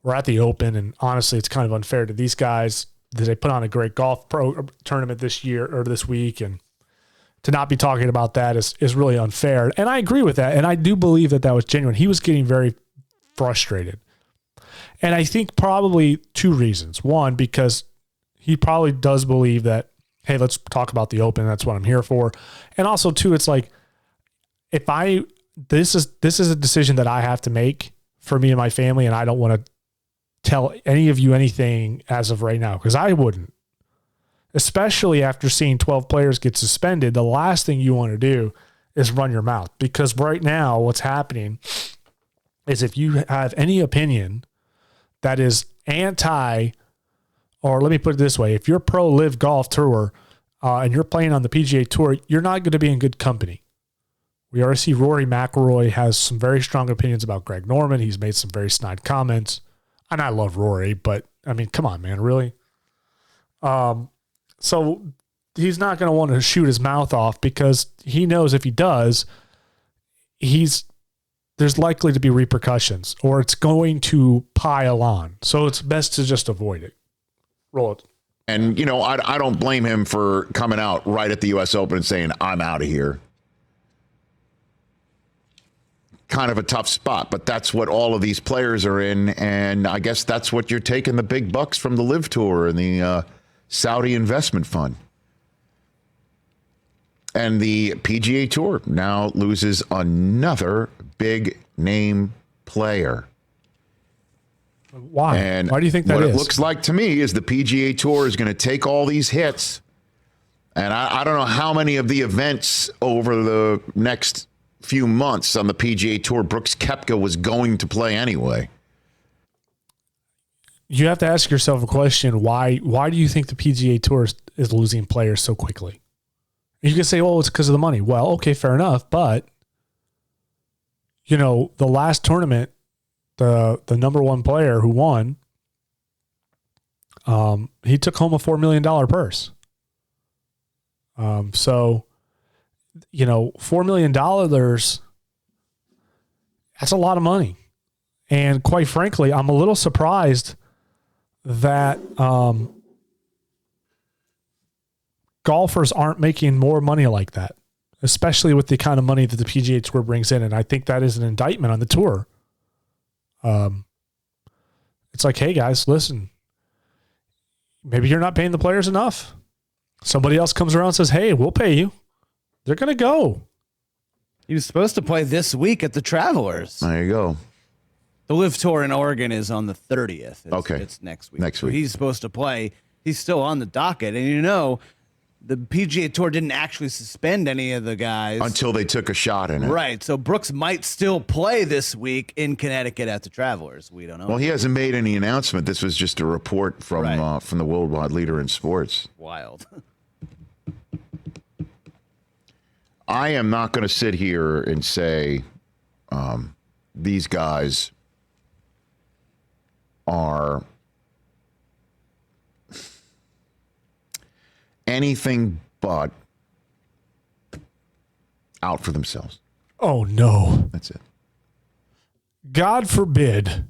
we're at the Open, and honestly, it's kind of unfair to these guys that they put on a great golf pro tournament this year or this week, and to not be talking about that is really unfair. And I agree with that, and I do believe that was genuine. He was getting very frustrated. And I think probably two reasons. One, because he probably does believe that, hey, let's talk about the Open. That's what I'm here for. And also, too, it's like, this is a decision that I have to make for me and my family, and I don't want to tell any of you anything as of right now, because I wouldn't. Especially after seeing 12 players get suspended, the last thing you want to do is run your mouth. Because right now, what's happening is if you have any opinion that is anti, or let me put it this way, if you're pro LIV Golf Tour and you're playing on the PGA Tour, you're not going to be in good company. We already see Rory McIlroy has some very strong opinions about Greg Norman. He's made some very snide comments. And I love Rory, but, I mean, come on, man, really? So he's not going to want to shoot his mouth off because he knows if he does, there's likely to be repercussions or it's going to pile on. So it's best to just avoid it. Roll it. And, I don't blame him for coming out right at the U.S. Open and saying, I'm out of here. Kind of a tough spot, but that's what all of these players are in. And I guess that's what you're taking the big bucks from the LIV Tour and the Saudi investment fund. And the PGA Tour now loses another big name player. Why? And Why do you think that what is? it looks like to me is the PGA Tour is going to take all these hits. And I don't know how many of the events over the next few months on the PGA Tour Brooks Koepka was going to play anyway. You have to ask yourself a question. Why do you think the PGA Tour is losing players so quickly? You can say, oh, it's because of the money. Well, okay, fair enough. But, the last tournament, the number one player who won, he took home a $4 million purse. So, $4 million, that's a lot of money. And quite frankly, I'm a little surprised that golfers aren't making more money like that, especially with the kind of money that the PGA Tour brings in. And I think that is an indictment on the tour. It's like, hey guys, listen, maybe you're not paying the players enough. Somebody else comes around and says, hey, we'll pay you. They're going to go. He was supposed to play this week at the Travelers. There you go. The LIV Tour in Oregon is on the 30th. Okay. It's next week. Next So week. he's supposed to play. He's still on the docket. And the PGA Tour didn't actually suspend any of the guys. Until they took a shot in it. Right. So Brooks might still play this week in Connecticut at the Travelers. We don't know. Well, he hasn't made any announcement. This was just a report from Right. From the worldwide leader in sports. Wild. I am not going to sit here and say these guys are anything but out for themselves. Oh, no. That's it. God forbid.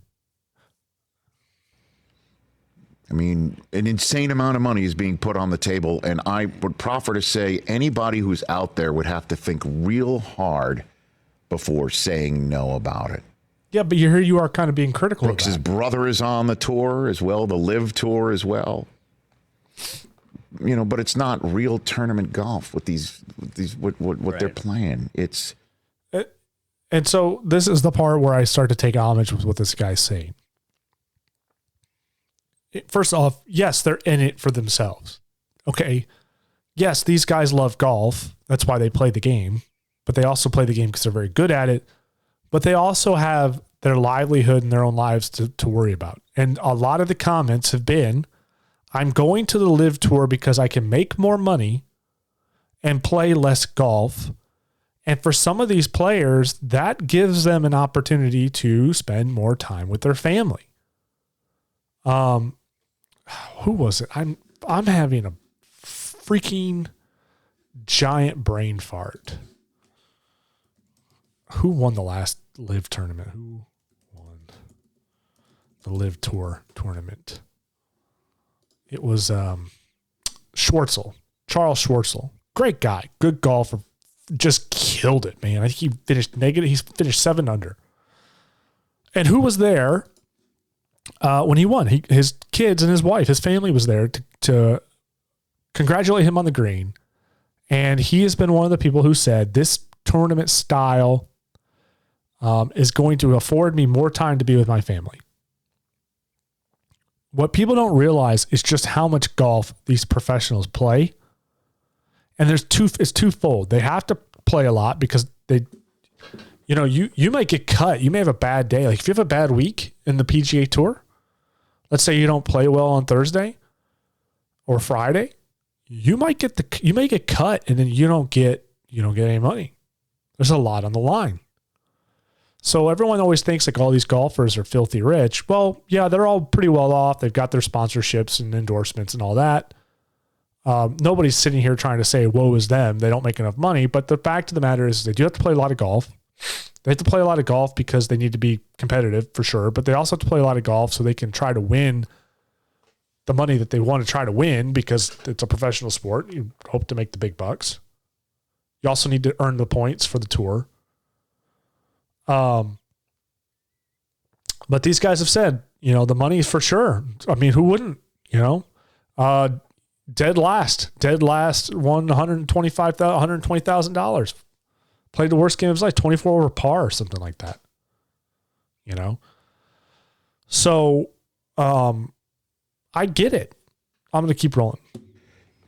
I mean, an insane amount of money is being put on the table, and I would proffer to say anybody who's out there would have to think real hard before saying no about it. Yeah, but here you are kind of being critical of Brooks' that. brother is on the tour as well, the LIV Tour as well. But it's not real tournament golf with what they're playing. It's And so this is the part where I start to take homage with what this guy's saying. First off, yes, they're in it for themselves. Okay. Yes, these guys love golf. That's why they play the game. But they also play the game because they're very good at it. But they also have their livelihood and their own lives to worry about. And a lot of the comments have been, I'm going to the LIV Tour because I can make more money and play less golf. And for some of these players, that gives them an opportunity to spend more time with their family. Who was it? I'm having a freaking giant brain fart. Who won the last LIV tournament? Who won the LIV Tour tournament? It was Schwartzel, Charles Schwartzel. Great guy, good golfer, just killed it, man. I think he finished negative. He's finished 7 under. And who was there when he won? His kids and his wife, his family was there to congratulate him on the green. And he has been one of the people who said this tournament style is going to afford me more time to be with my family. What people don't realize is just how much golf these professionals play. And it's twofold. They have to play a lot because you might get cut. You may have a bad day. Like if you have a bad week in the PGA Tour, let's say you don't play well on Thursday or Friday, you may get cut and then you don't get any money. There's a lot on the line. So everyone always thinks like all these golfers are filthy rich. Well, yeah, they're all pretty well off. They've got their sponsorships and endorsements and all that. Nobody's sitting here trying to say, woe is them. They don't make enough money. But the fact of the matter is they do have to play a lot of golf. They have to play a lot of golf because they need to be competitive for sure. But they also have to play a lot of golf so they can try to win the money that they want to try to win because it's a professional sport. You hope to make the big bucks. You also need to earn the points for the tour. But these guys have said, the money is for sure. I mean, who wouldn't, dead last won $120,000. Played the worst game of his life, 24 over par or something like that. So I get it. I'm going to keep rolling.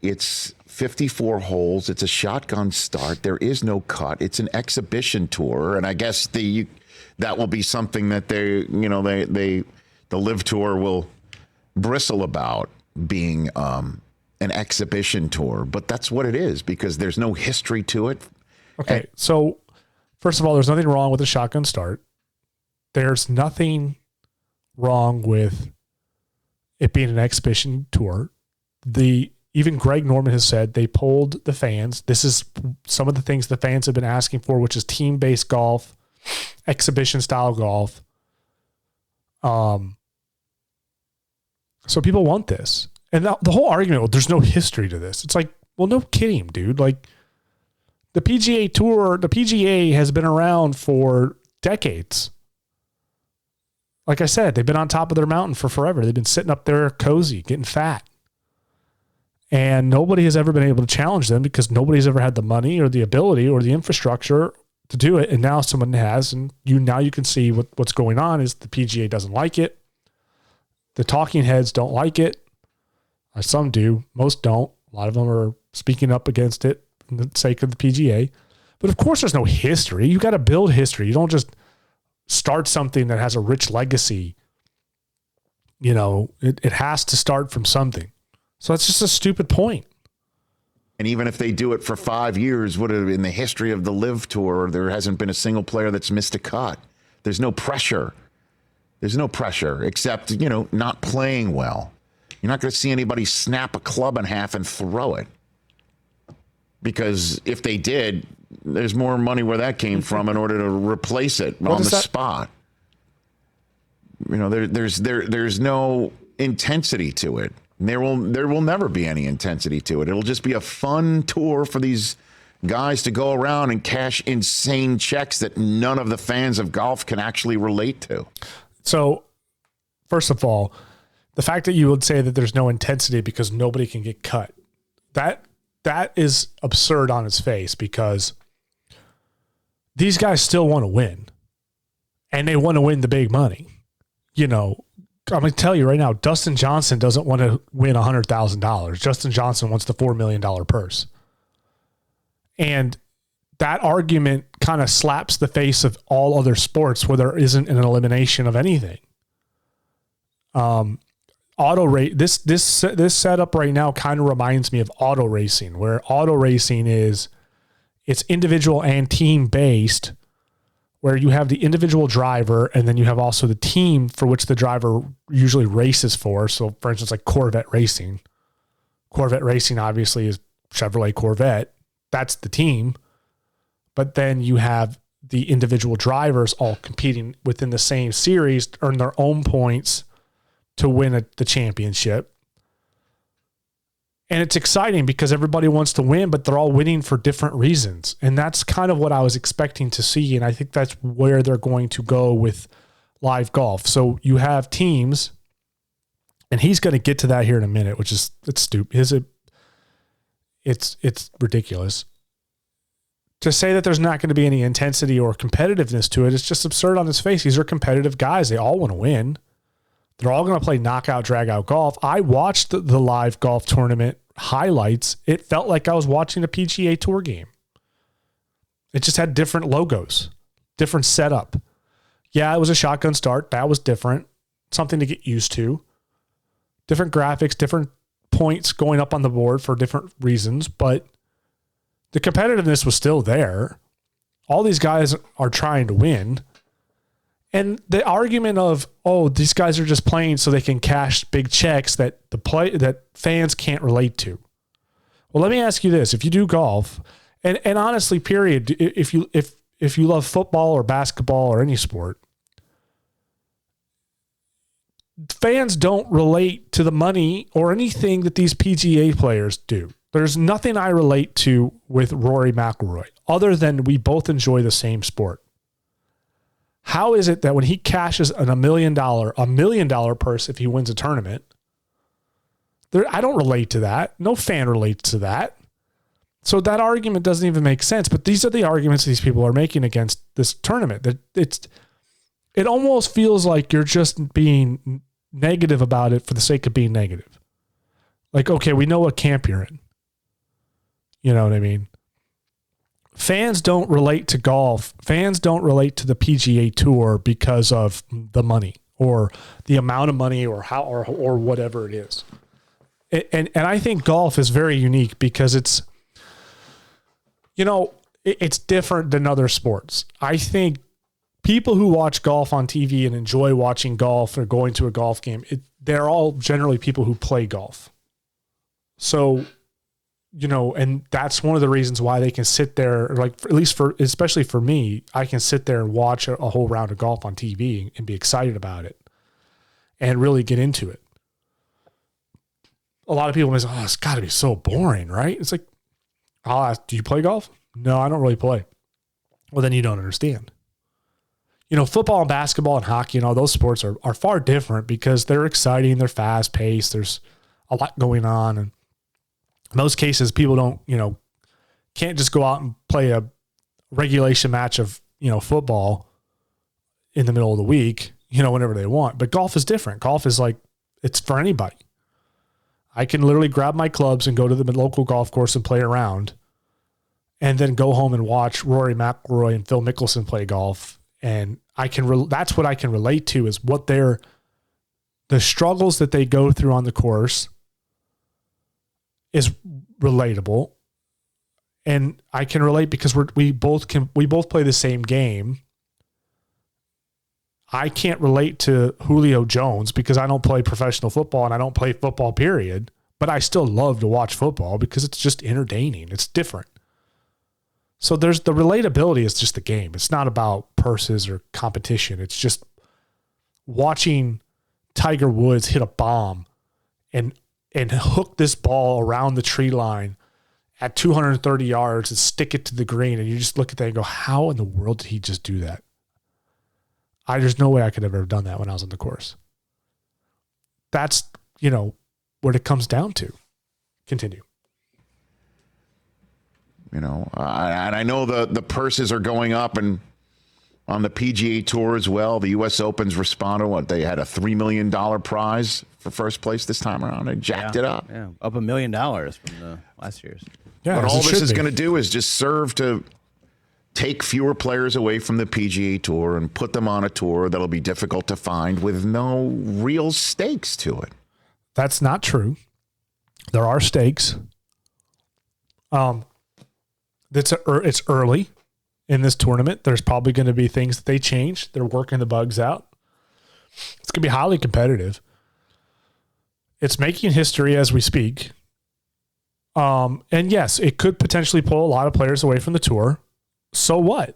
It's 54 holes. It's a shotgun start. There is no cut. It's an exhibition tour, and I guess that will be something that the LIV Tour will bristle about being an exhibition tour, but that's what it is because there's no history to it. Okay, so first of all, there's nothing wrong with a shotgun start. There's nothing wrong with it being an exhibition tour. Even Greg Norman has said they polled the fans. This is some of the things the fans have been asking for, which is team-based golf, exhibition-style golf. So people want this. And the whole argument, well, there's no history to this. It's like, well, no kidding, dude. Like, the PGA Tour, the PGA has been around for decades. Like I said, they've been on top of their mountain for forever. They've been sitting up there cozy, getting fat. And nobody has ever been able to challenge them because nobody's ever had the money or the ability or the infrastructure to do it. And now someone has, and now you can see what's going on is the PGA doesn't like it. The talking heads don't like it. Some do. Most don't. A lot of them are speaking up against it for the sake of the PGA. But of course there's no history. You got to build history. You don't just start something that has a rich legacy. It has to start from something. So that's just a stupid point. And even if they do it for 5 years, in the history of the LIV Tour, there hasn't been a single player that's missed a cut. There's no pressure. There's no pressure except, not playing well. You're not going to see anybody snap a club in half and throw it. Because if they did, there's more money where that came from in order to replace it on the spot. There's no intensity to it. There will never be any intensity to it. It'll just be a fun tour for these guys to go around and cash insane checks that none of the fans of golf can actually relate to. So, first of all, the fact that you would say that there's no intensity because nobody can get cut, that is absurd on its face because these guys still want to win, and they want to win the big money. I'm going to tell you right now, Dustin Johnson doesn't want to win $100,000. Justin Johnson wants the $4 million purse. And that argument kind of slaps the face of all other sports where there isn't an elimination of anything. This setup right now kind of reminds me of auto racing, where auto racing it's individual and team based, where you have the individual driver and then you have also the team for which the driver usually races for. So, for instance, like Corvette Racing. Corvette Racing obviously is Chevrolet Corvette. That's the team. But then you have the individual drivers all competing within the same series, earn their own points to win the championship. And it's exciting because everybody wants to win, but they're all winning for different reasons. And that's kind of what I was expecting to see. And I think that's where they're going to go with live golf. So you have teams, and he's going to get to that here in a minute, which is, it's stupid. It's ridiculous. To say that there's not going to be any intensity or competitiveness to it, it's just absurd on its face. These are competitive guys. They all want to win. They're all going to play knockout, drag out golf. I watched the live golf tournament highlights. It felt like I was watching a PGA Tour game. It just had different logos, different setup. Yeah, it was a shotgun start. That was different. Something to get used to. Different graphics, different points going up on the board for different reasons, but the competitiveness was still there. All these guys are trying to win. And the argument of, oh, these guys are just playing so they can cash big checks that that fans can't relate to. Well, let me ask you this: if you do golf, and honestly, period, if you love football or basketball or any sport, fans don't relate to the money or anything that these PGA players do. There's nothing I relate to with Rory McIlroy other than we both enjoy the same sport. How is it that when he cashes a $1 million purse if he wins a tournament, I don't relate to that. No fan relates to that. So that argument doesn't even make sense. But these are the arguments these people are making against this tournament. It almost feels like you're just being negative about it for the sake of being negative. Like, okay, we know what camp you're in. You know what I mean? Fans don't relate to golf. Fans don't relate to the PGA Tour because of the money or the amount of money or how or whatever it is. And I think golf is very unique because it's, you know, it's different than other sports. I think people who watch golf on TV and enjoy watching golf or going to a golf game, they're all generally people who play golf. So, you know, and that's one of the reasons why they can sit there, like at least especially for me, I can sit there and watch a whole round of golf on TV and be excited about it and really get into it. A lot of people say, oh, it's got to be so boring, right? It's like, I'll ask, do you play golf? No, I don't really play. Well, then you don't understand. You know, football and basketball and hockey and all those sports are far different because they're exciting, they're fast paced, there's a lot going on. And in most cases, people don't, you know, can't just go out and play a regulation match of, you know, football in the middle of the week, you know, whenever they want. But golf is different. Golf is like, it's for anybody. I can literally grab my clubs and go to the local golf course and play around and then go home and watch Rory McIlroy and Phil Mickelson play golf. And I can, that's what I can relate to is what the struggles that they go through on the course is relatable. And I can relate because we both play the same game. I can't relate to Julio Jones because I don't play professional football and I don't play football, period. But I still love to watch football because it's just entertaining. It's different. So there's the relatability is just the game. It's not about purses or competition. It's just watching Tiger Woods hit a bomb and hook this ball around the tree line at 230 yards and stick it to the green. And you just look at that and go, how in the world did he just do that? There's no way I could have ever done that when I was on the course. That's, you know, what it comes down to. Continue. You know, and I know the purses are going up and on the PGA Tour as well. The U.S. Open's responded, they had a $3 million prize for first place this time around. They jacked it up. Yeah, up $1 million from the last year's. Yeah, but all this is going to do is just serve to take fewer players away from the PGA Tour and put them on a tour that'll be difficult to find with no real stakes to it. That's not true. There are stakes. It's early in this tournament. There's probably going to be things that they change. They're working the bugs out. It's going to be highly competitive. It's making history as we speak. And yes, it could potentially pull a lot of players away from the tour. So what?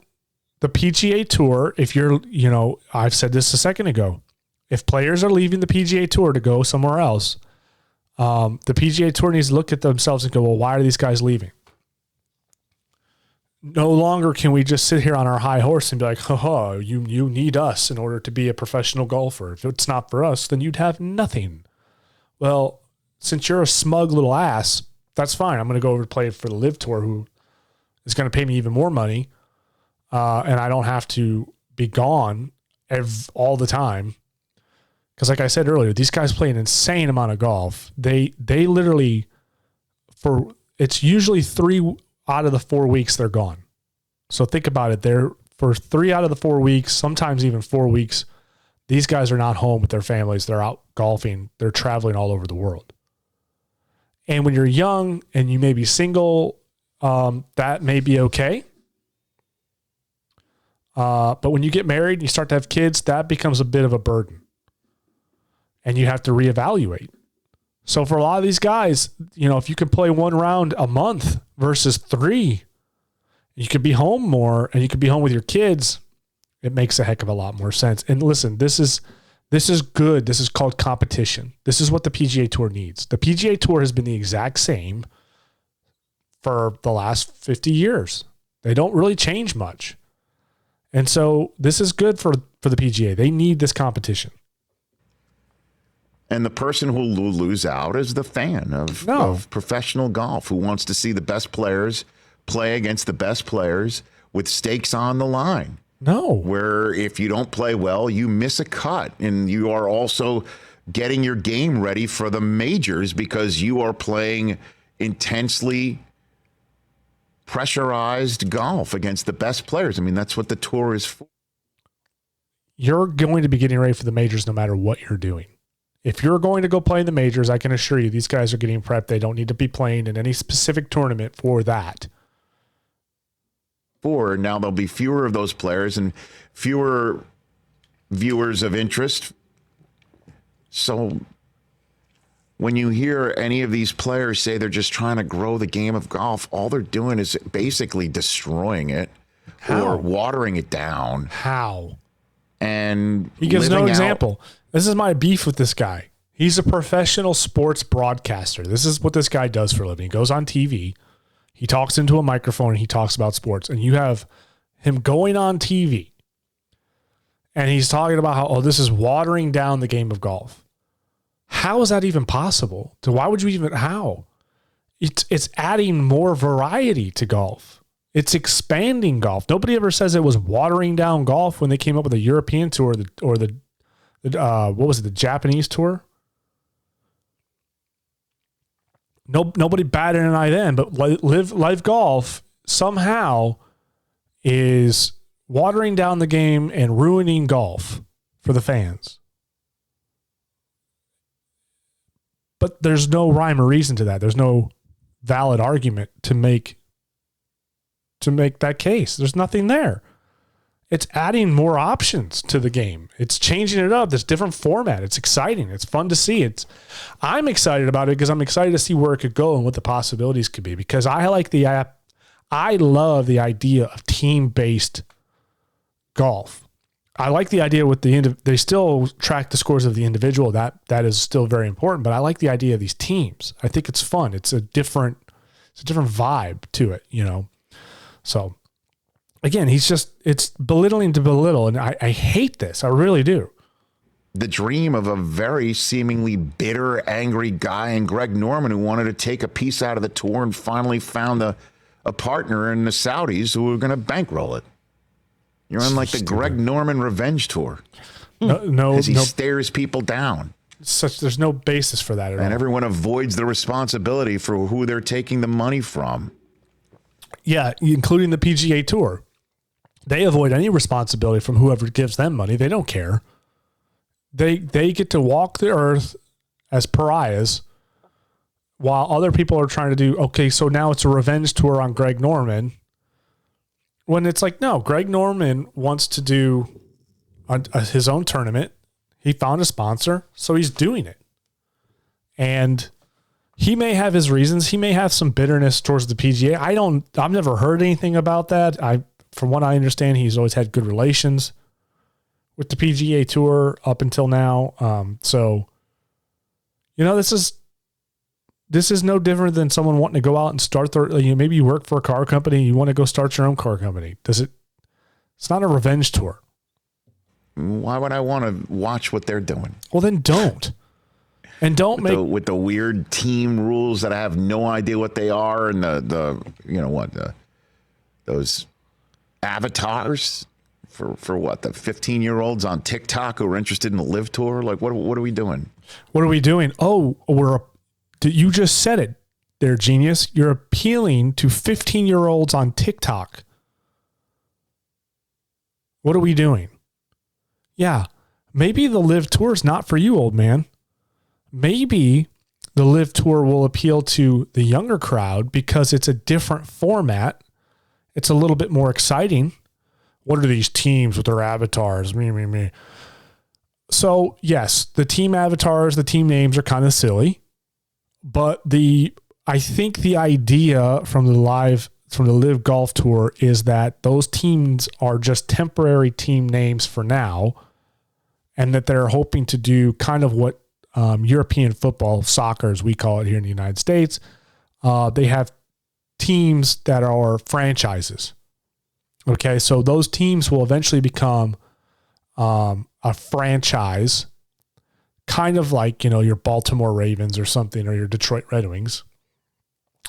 The PGA Tour, if you're, you know, I've said this a second ago, if players are leaving the PGA Tour to go somewhere else, the PGA Tour needs to look at themselves and go, well, why are these guys leaving? No longer can we just sit here on our high horse and be like, you need us in order to be a professional golfer. If it's not for us, then you'd have nothing. Well, since you're a smug little ass, that's fine. I'm going to go over to play for the LIV Tour, who is going to pay me even more money, and I don't have to be gone all the time. Because like I said earlier, these guys play an insane amount of golf. They literally, it's usually 3 out of the 4 weeks they're gone. So think about it. They're for 3 out of the 4 weeks, sometimes even 4 weeks, these guys are not home with their families. They're out golfing. They're traveling all over the world. And when you're young and you may be single, that may be okay. But when you get married and you start to have kids, that becomes a bit of a burden. And you have to reevaluate. So for a lot of these guys, you know, if you can play 1 round a month versus 3, you could be home more and you could be home with your kids. It makes a heck of a lot more sense. And listen, this is good. This is called competition. This is what the PGA Tour needs. The PGA Tour has been the exact same for the last 50 years. They don't really change much. And so this is good for the PGA. They need this competition. And the person who will lose out is the fan of professional golf who wants to see the best players play against the best players with stakes on the line. No. Where if you don't play well, you miss a cut. And you are also getting your game ready for the majors because you are playing intensely pressurized golf against the best players. I mean, that's what the tour is for. You're going to be getting ready for the majors no matter what you're doing. If you're going to go play in the majors, I can assure you these guys are getting prepped. They don't need to be playing in any specific tournament for that. Now there'll be fewer of those players and fewer viewers of interest. So when you hear any of these players say they're just trying to grow the game of golf, all they're doing is basically destroying it or watering it down. How? And he gives no example. This is my beef with this guy. He's a professional sports broadcaster. This is what this guy does for a living. He goes on TV. He talks into a microphone and he talks about sports. And you have him going on TV and he's talking about how, oh, this is watering down the game of golf. How is that even possible? Why would you even, how? It's adding more variety to golf. It's expanding golf. Nobody ever says it was watering down golf when they came up with the European tour or the what was it, the Japanese tour? Nobody batted an eye then, but live golf somehow is watering down the game and ruining golf for the fans. But there's no rhyme or reason to that. There's no valid argument to make that case. There's nothing there. It's adding more options to the game. It's changing it up. There's different format. It's exciting. It's fun to see. I'm excited about it because I'm excited to see where it could go and what the possibilities could be, because I love the idea of team-based golf. I like the idea with they still track the scores of the individual. That is still very important, but I like the idea of these teams. I think it's fun. It's a different vibe to it, you know? So again, it's belittling to belittle. And I hate this. I really do. The dream of a very seemingly bitter, angry guy in Greg Norman who wanted to take a piece out of the tour and finally found a partner in the Saudis who were going to bankroll it. You're on like the Greg Norman revenge tour. No, as he stares people down. There's no basis for that at all. And everyone avoids the responsibility for who they're taking the money from. Yeah, including the PGA Tour. They avoid any responsibility from whoever gives them money. They don't care. They get to walk the earth as pariahs while other people are trying to do, okay, so now it's a revenge tour on Greg Norman. When it's like, no, Greg Norman wants to do his own tournament. He found a sponsor, so he's doing it. And he may have his reasons. He may have some bitterness towards the PGA. I've never heard anything about that. From what I understand, he's always had good relations with the PGA Tour up until now. So, you know, this is no different than someone wanting to go out and start maybe you work for a car company. You want to go start your own car company. It's not a revenge tour. Why would I want to watch what they're doing? Well, then don't. And don't with the weird team rules that I have no idea what they are, and those avatars for what, the 15-year-olds on TikTok who are interested in the LIV tour. Like, what are we doing? What are we doing? Oh, you just said it there, genius. You're appealing to 15-year-olds on TikTok. What are we doing? Yeah, maybe the LIV tour is not for you, old man. Maybe the LIV tour will appeal to the younger crowd because it's a different format. It's a little bit more exciting. What are these teams with their avatars? Me. So yes, the team avatars, the team names are kind of silly, but I think the idea from the LIV Golf Tour is that those teams are just temporary team names for now, and that they're hoping to do kind of what European football, soccer, as we call it here in the United States. They have teams that are franchises. Okay, so those teams will eventually become a franchise, kind of like, your Baltimore Ravens or something, or your Detroit Red Wings.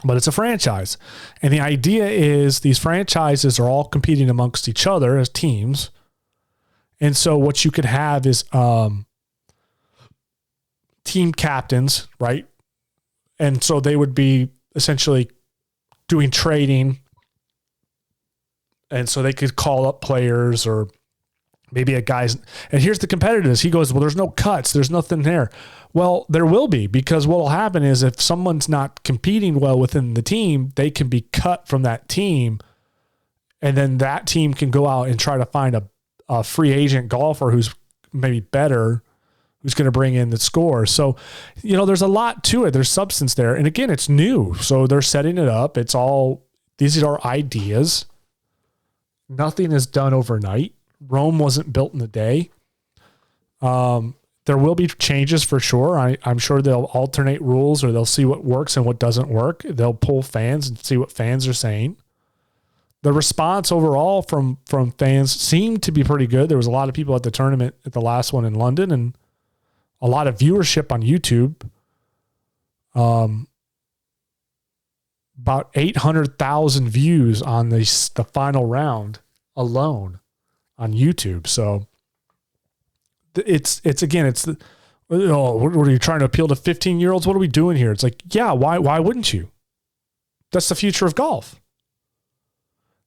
But it's a franchise. And the idea is these franchises are all competing amongst each other as teams. And so what you could have is team captains, right? And so they would be essentially doing trading. And so they could call up players or maybe a guy's. And here's the competitiveness. He goes, well, there's no cuts. There's nothing there. Well, there will be, because what will happen is if someone's not competing well within the team, they can be cut from that team. And then that team can go out and try to find a free agent golfer who's maybe better, who's going to bring in the score. So, there's a lot to it. There's substance there. And again, it's new. So they're setting it up. These are ideas. Nothing is done overnight. Rome wasn't built in a day. There will be changes for sure. I'm sure they'll alternate rules, or they'll see what works and what doesn't work. They'll pull fans and see what fans are saying. The response overall from fans seemed to be pretty good. There was a lot of people at the tournament at the last one in London, and a lot of viewership on YouTube. About 800,000 views on the final round alone on YouTube. So it's what are you trying to appeal to 15-year-olds? What are we doing here? It's like, yeah, why wouldn't you? That's the future of golf.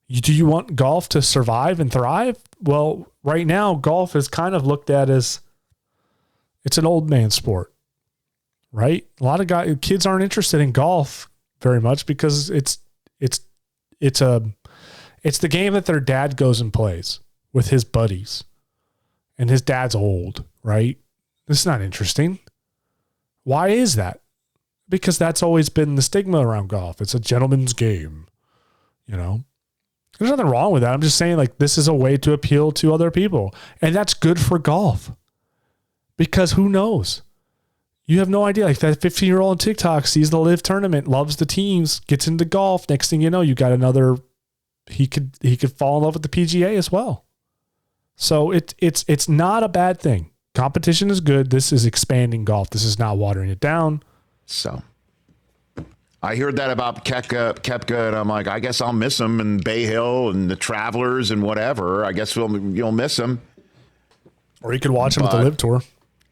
Do you want golf to survive and thrive? Well, right now, golf is kind of looked at as it's an old man sport, right? A lot of kids aren't interested in golf very much because it's the game that their dad goes and plays with his buddies, and his dad's old, right? This is not interesting. Why is that? Because that's always been the stigma around golf. It's a gentleman's game, There's nothing wrong with that. I'm just saying, this is a way to appeal to other people. And that's good for golf. Because who knows? You have no idea. That 15-year-old on TikTok sees the LIV tournament, loves the teams, gets into golf. Next thing you know, you got another. He could fall in love with the PGA as well. So it's not a bad thing. Competition is good. This is expanding golf. This is not watering it down. So I heard that about Koepka, and I'm like, I guess I'll miss him, and Bay Hill and the Travelers and whatever. I guess you'll miss him. Or you could watch him at the LIV Tour.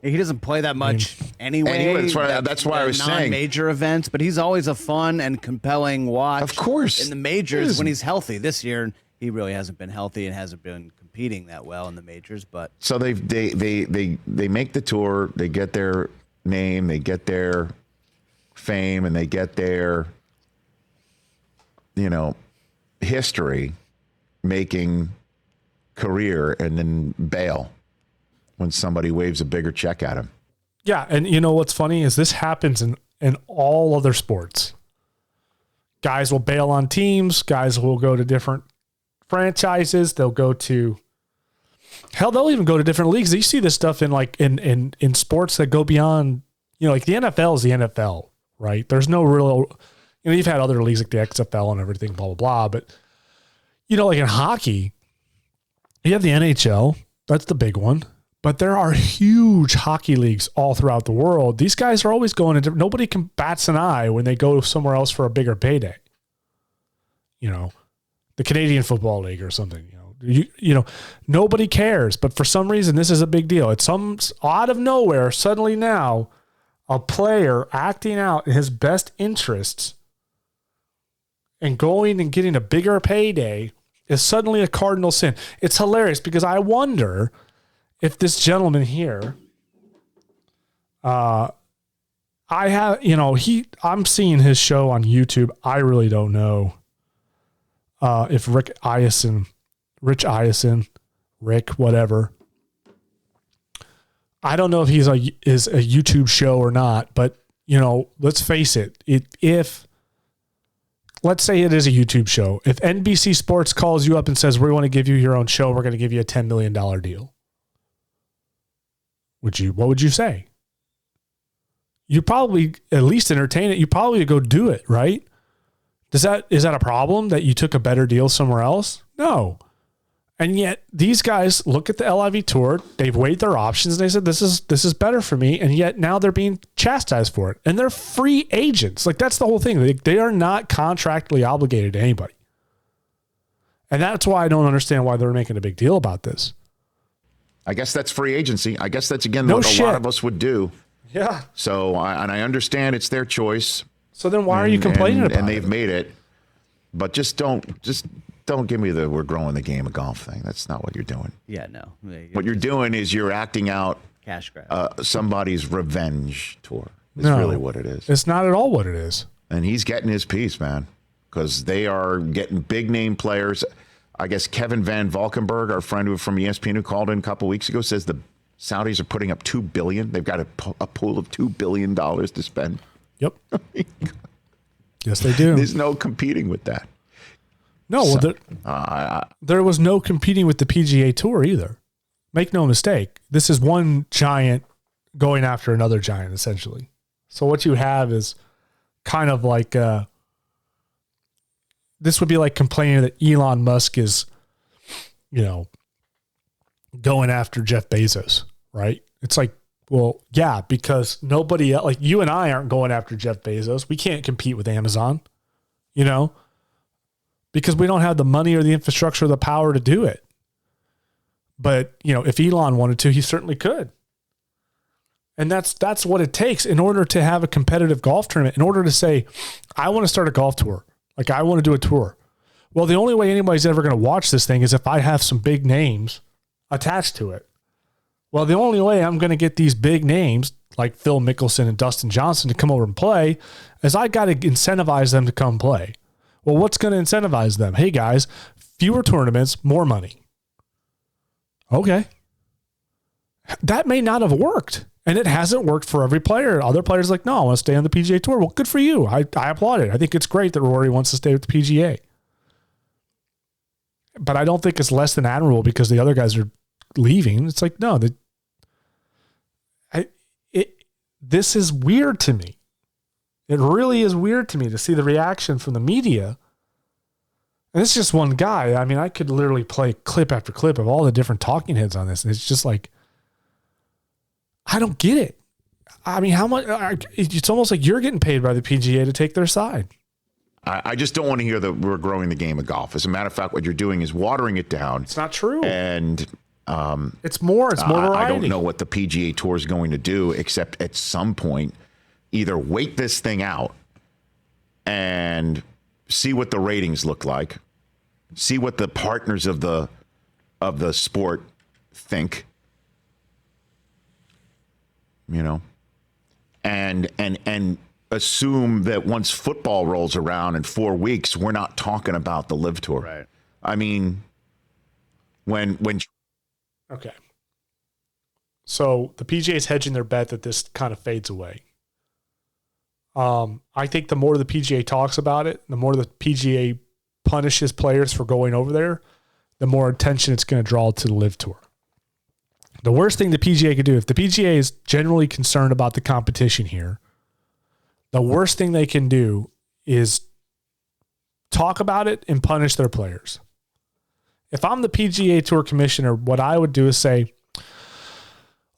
He doesn't play that much anyway. That's why I was saying. Non-major events, but he's always a fun and compelling watch. Of course. In the majors when he's healthy. This year, he really hasn't been healthy and hasn't been competing that well in the majors. But so they make the tour, they get their name, they get their fame, and they get their history making career, and then bail when somebody waves a bigger check at him. Yeah, and what's funny is this happens in all other sports. Guys will bail on teams, guys will go to different franchises, they'll go to they'll even go to different leagues. You see this stuff in sports that go beyond, like the NFL is the NFL, right? There's no real, you've had other leagues like the XFL and everything, blah, blah, blah. But, like in hockey, you have the NHL. That's the big one. But there are huge hockey leagues all throughout the world. These guys are always going into, nobody can bats an eye when they go somewhere else for a bigger payday. The Canadian Football League or something, nobody cares. But for some reason, this is a big deal. It's out of nowhere, suddenly now, a player acting out in his best interests and going and getting a bigger payday is suddenly a cardinal sin. It's hilarious because I wonder if this gentleman here, I'm seeing his show on YouTube. I really don't know if Rick, whatever. I don't know if is a YouTube show or not, but let's face it. Let's say it is a YouTube show. If NBC Sports calls you up and says, we want to give you your own show, we're going to give you a $10 million deal. What would you say? You probably at least entertain it. You probably go do it, right? Is that a problem that you took a better deal somewhere else? No. And yet these guys look at the LIV tour, they've weighed their options, and they said, this is better for me. And yet now they're being chastised for it. And they're free agents. That's the whole thing. They are not contractually obligated to anybody. And that's why I don't understand why they're making a big deal about this. I guess that's free agency. I guess that's, again, what a lot of us would do. Yeah. So, I understand it's their choice. So then why are you complaining about and it? they've made it. But just don't give me the we're growing the game of golf thing. That's not what you're doing. Yeah, no. What you're doing is you're acting out Cash grab. somebody's revenge tour. Is No, really what it is. It's not at all what it is. And he's getting his piece, man, because they are getting big name players. I guess Kevin Van Valkenburg, our friend from ESPN who called in a couple weeks ago, says the Saudis are putting up $2 billion. They've got a pool of $2 billion to spend. Yep. Yes, they do. There's no competing with that. No, there was no competing with the PGA Tour either. Make no mistake. This is one giant going after another giant, essentially. So what you have is kind of like this would be like complaining that Elon Musk is, going after Jeff Bezos, right? It's like, well, yeah, because nobody else, like you and I aren't going after Jeff Bezos. We can't compete with Amazon, because we don't have the money or the infrastructure or the power to do it. But, if Elon wanted to, he certainly could. And that's what it takes in order to have a competitive golf tournament, in order to say, I want to start a golf tour. Like, I want to do a tour. Well, the only way anybody's ever going to watch this thing is if I have some big names attached to it. Well, the only way I'm going to get these big names like Phil Mickelson and Dustin Johnson to come over and play is I got to incentivize them to come play. Well, what's going to incentivize them? Hey, guys, fewer tournaments, more money. Okay. That may not have worked, and it hasn't worked for every player. Other players are like, no, I want to stay on the PGA Tour. Well, good for you. I applaud it. I think it's great that Rory wants to stay with the PGA. But I don't think it's less than admirable because the other guys are leaving. It's like, no, this is weird to me. It really is weird to me to see the reaction from the media. And it's just one guy. I mean, I could literally play clip after clip of all the different talking heads on this. And it's just like, I don't get it. I mean, how much? It's almost like you're getting paid by the PGA to take their side. I just don't want to hear that we're growing the game of golf. As a matter of fact, what you're doing is watering it down. It's not true. And it's more variety. I don't know what the PGA Tour is going to do, except at some point, either wait this thing out and see what the ratings look like, see what the partners of the sport think, and assume that once football rolls around in 4 weeks, we're not talking about the LIV Tour. Right. I mean, when Okay. So the PGA is hedging their bet that this kind of fades away. I think the more the PGA talks about it, the more the PGA punishes players for going over there, the more attention it's going to draw to the LIV Tour. The worst thing the PGA could do, if the PGA is generally concerned about the competition here, the worst thing they can do is talk about it and punish their players. If I'm the PGA Tour commissioner, what I would do is say,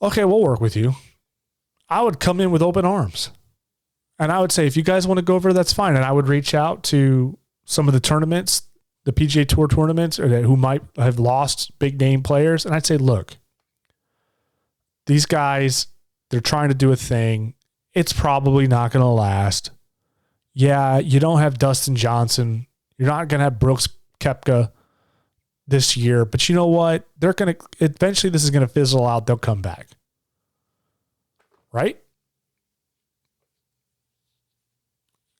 okay, we'll work with you. I would come in with open arms. And I would say, if you guys want to go over, that's fine. And I would reach out to some of the tournaments, the PGA Tour tournaments, or who might have lost big name players. And I'd say, look, these guys, they're trying to do a thing. It's probably not going to last. Yeah, you don't have Dustin Johnson. You're not going to have Brooks Koepka this year. But you know what? They're going to, eventually this is going to fizzle out. They'll come back. Right?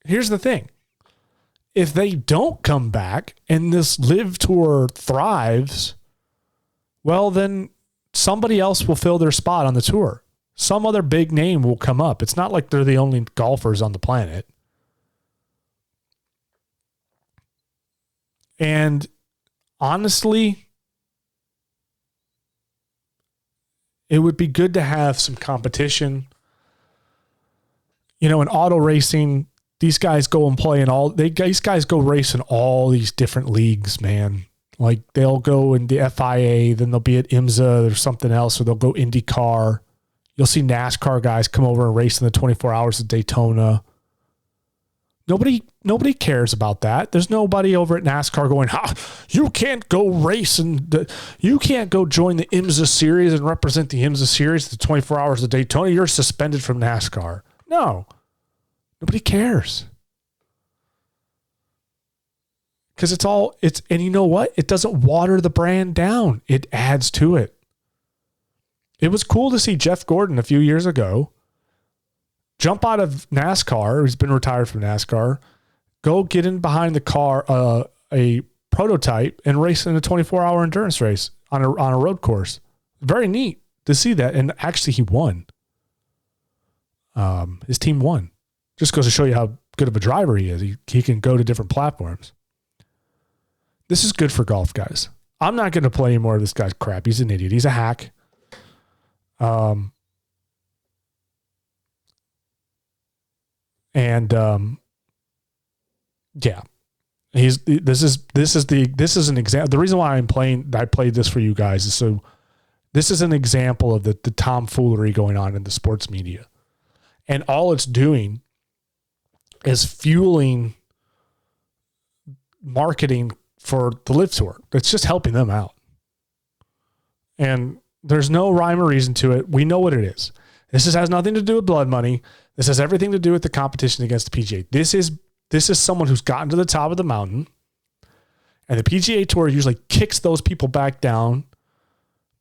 Here's the thing. If they don't come back and this LIV Tour thrives, well, then somebody else will fill their spot on the tour. Some other big name will come up. It's not like they're the only golfers on the planet. And honestly, it would be good to have some competition. In auto racing, these guys go and play these guys go race in all these different leagues, man. Like they'll go in the FIA, then they'll be at IMSA or something else, or they'll go IndyCar. You'll see NASCAR guys come over and race in the 24 Hours of Daytona. Nobody cares about that. There's nobody over at NASCAR going, you can't go race and you can't go join the IMSA series and represent the IMSA series the 24 hours of Daytona. You're suspended from NASCAR. No, nobody cares. Because and you know what? It doesn't water the brand down. It adds to it. It was cool to see Jeff Gordon a few years ago jump out of NASCAR. He's been retired from NASCAR. Go get in behind the car, a prototype, and race in a 24-hour endurance race on a road course. Very neat to see that. And actually, he won. His team won. Just goes to show you how good of a driver he is. He can go to different platforms. This is good for golf, guys. I'm not going to play any more of this guy's crap. He's an idiot. He's a hack. Yeah, this is an example. The reason why I played this for you guys is so this is an example of the tomfoolery going on in the sports media, and all it's doing is fueling marketing for the LIV Tour. It's just helping them out, and there's no rhyme or reason to it. We know what it is. This has nothing to do with blood money. This has everything to do with the competition against the PGA. This is someone who's gotten to the top of the mountain, and the PGA Tour usually kicks those people back down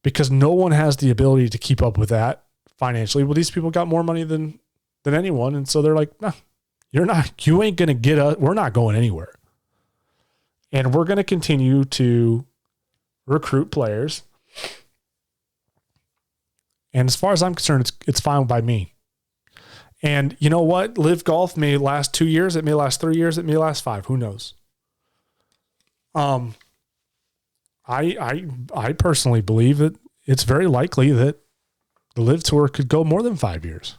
because no one has the ability to keep up with that financially. Well, these people got more money than anyone, and so they're like, no, you ain't going to get us. We're not going anywhere. And we're going to continue to recruit players. And as far as I'm concerned, it's fine by me. And you know what? LIV Golf may last 2 years. It may last 3 years. It may last 5. Who knows? I personally believe that it's very likely that the LIV Tour could go more than 5 years.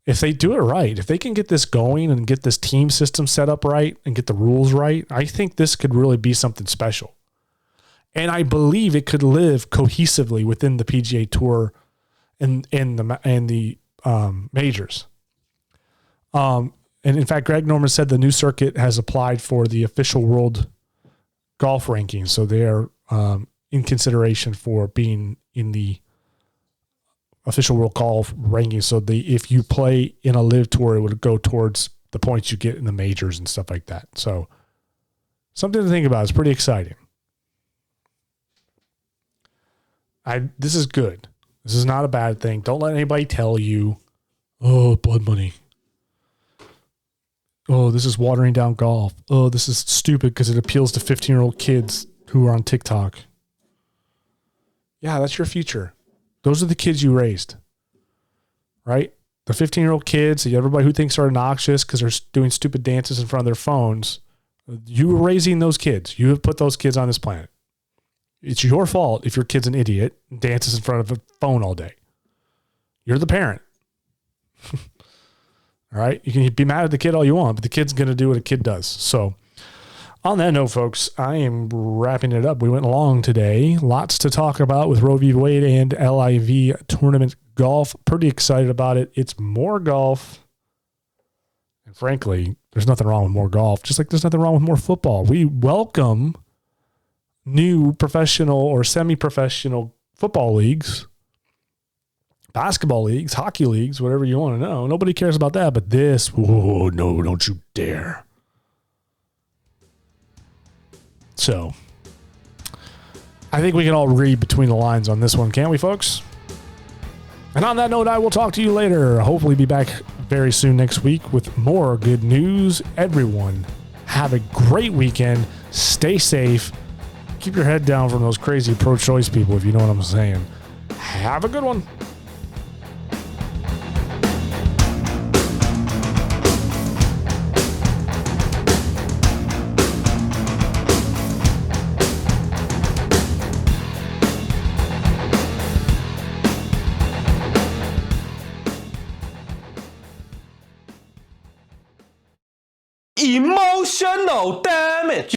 If they do it right, if they can get this going and get this team system set up right and get the rules right, I think this could really be something special. And I believe it could live cohesively within the PGA Tour and the majors. And in fact, Greg Norman said the new circuit has applied for the official world golf rankings. So they are in consideration for being in the official world golf rankings. So if you play in a LIV Tour, it would go towards the points you get in the majors and stuff like that. So something to think about. It's pretty exciting. This is good. This is not a bad thing. Don't let anybody tell you, oh, blood money. Oh, this is watering down golf. Oh, this is stupid because it appeals to 15-year-old kids who are on TikTok. Yeah, that's your future. Those are the kids you raised, right? The 15-year-old kids, everybody who thinks are obnoxious because they're doing stupid dances in front of their phones. You were raising those kids. You have put those kids on this planet. It's your fault if your kid's an idiot and dances in front of a phone all day. You're the parent. All right. You can be mad at the kid all you want, but the kid's going to do what a kid does. So on that note, folks, I am wrapping it up. We went long today. Lots to talk about with Roe v. Wade and LIV tournament golf. Pretty excited about it. It's more golf. And frankly, there's nothing wrong with more golf, just like there's nothing wrong with more football. We welcome new professional or semi-professional football leagues, basketball leagues, hockey leagues, whatever you want to know. Nobody cares about that, but this, whoa, no, don't you dare. So, I think we can all read between the lines on this one, can't we, folks? And on that note, I will talk to you later. Hopefully be back very soon next week with more good news. Everyone, have a great weekend. Stay safe. Keep your head down from those crazy pro-choice people, if you know what I'm saying. Have a good one. Emotional damage.